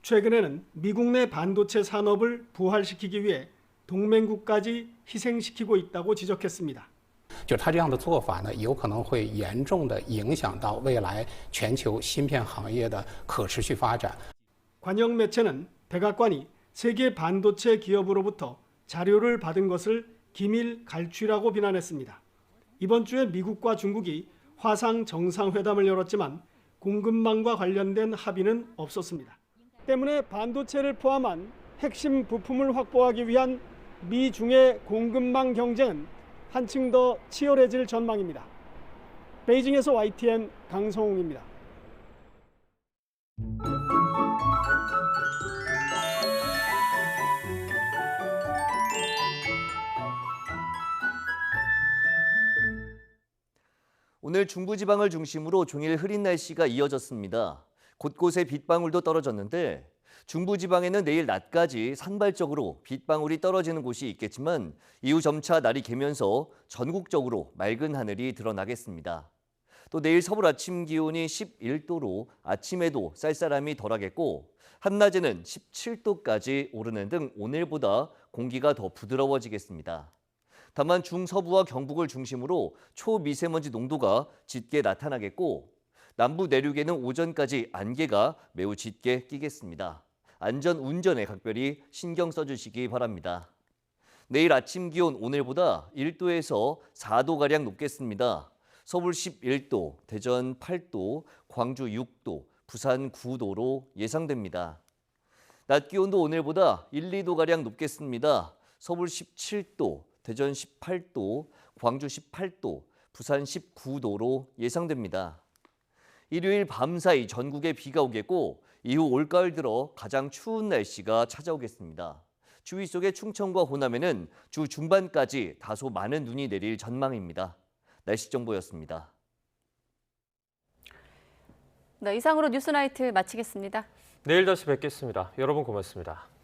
최근에는 미국 내 반도체 산업을 부활시키기 위해 동맹국까지 희생시키고 있다고 지적했습니다. 就他这样的做法呢，有可能会严重的影响到未来全球芯片行业的可持续发展。 관영 매체는 백악관이 세계 반도체 기업으로부터 자료를 받은 것을 기밀 갈취라고 비난했습니다. 이번 주에 미국과 중국이 화상 정상회담을 열었지만 공급망과 관련된 합의는 없었습니다. 때문에 반도체를 포함한 핵심 부품을 확보하기 위한 미중의 공급망 경쟁은 한층 더 치열해질 전망입니다. 베이징에서 YTN 강성웅입니다. 오늘 중부지방을 중심으로 종일 흐린 날씨가 이어졌습니다. 곳곳에 빗방울도 떨어졌는데 중부지방에는 내일 낮까지 산발적으로 빗방울이 떨어지는 곳이 있겠지만 이후 점차 날이 개면서 전국적으로 맑은 하늘이 드러나겠습니다. 또 내일 서울 아침 기온이 11도로 아침에도 쌀쌀함이 덜하겠고 한낮에는 17도까지 오르는 등 오늘보다 공기가 더 부드러워지겠습니다. 다만 중서부와 경북을 중심으로 초미세먼지 농도가 짙게 나타나겠고 남부 내륙에는 오전까지 안개가 매우 짙게 끼겠습니다. 안전 운전에 각별히 신경 써주시기 바랍니다. 내일 아침 기온 오늘보다 1도에서 4도가량 높겠습니다. 서울 11도, 대전 8도, 광주 6도, 부산 9도로 예상됩니다. 낮 기온도 오늘보다 1, 2도가량 높겠습니다. 서울 17도, 대전 18도, 광주 18도, 부산 19도로 예상됩니다. 일요일 밤사이 전국에 비가 오겠고 이후 올가을 들어 가장 추운 날씨가 찾아오겠습니다. 추위 속에 충청과 호남에는 주 중반까지 다소 많은 눈이 내릴 전망입니다. 날씨 정보였습니다. 네, 이상으로 뉴스나이트 마치겠습니다. 내일 다시 뵙겠습니다. 여러분 고맙습니다.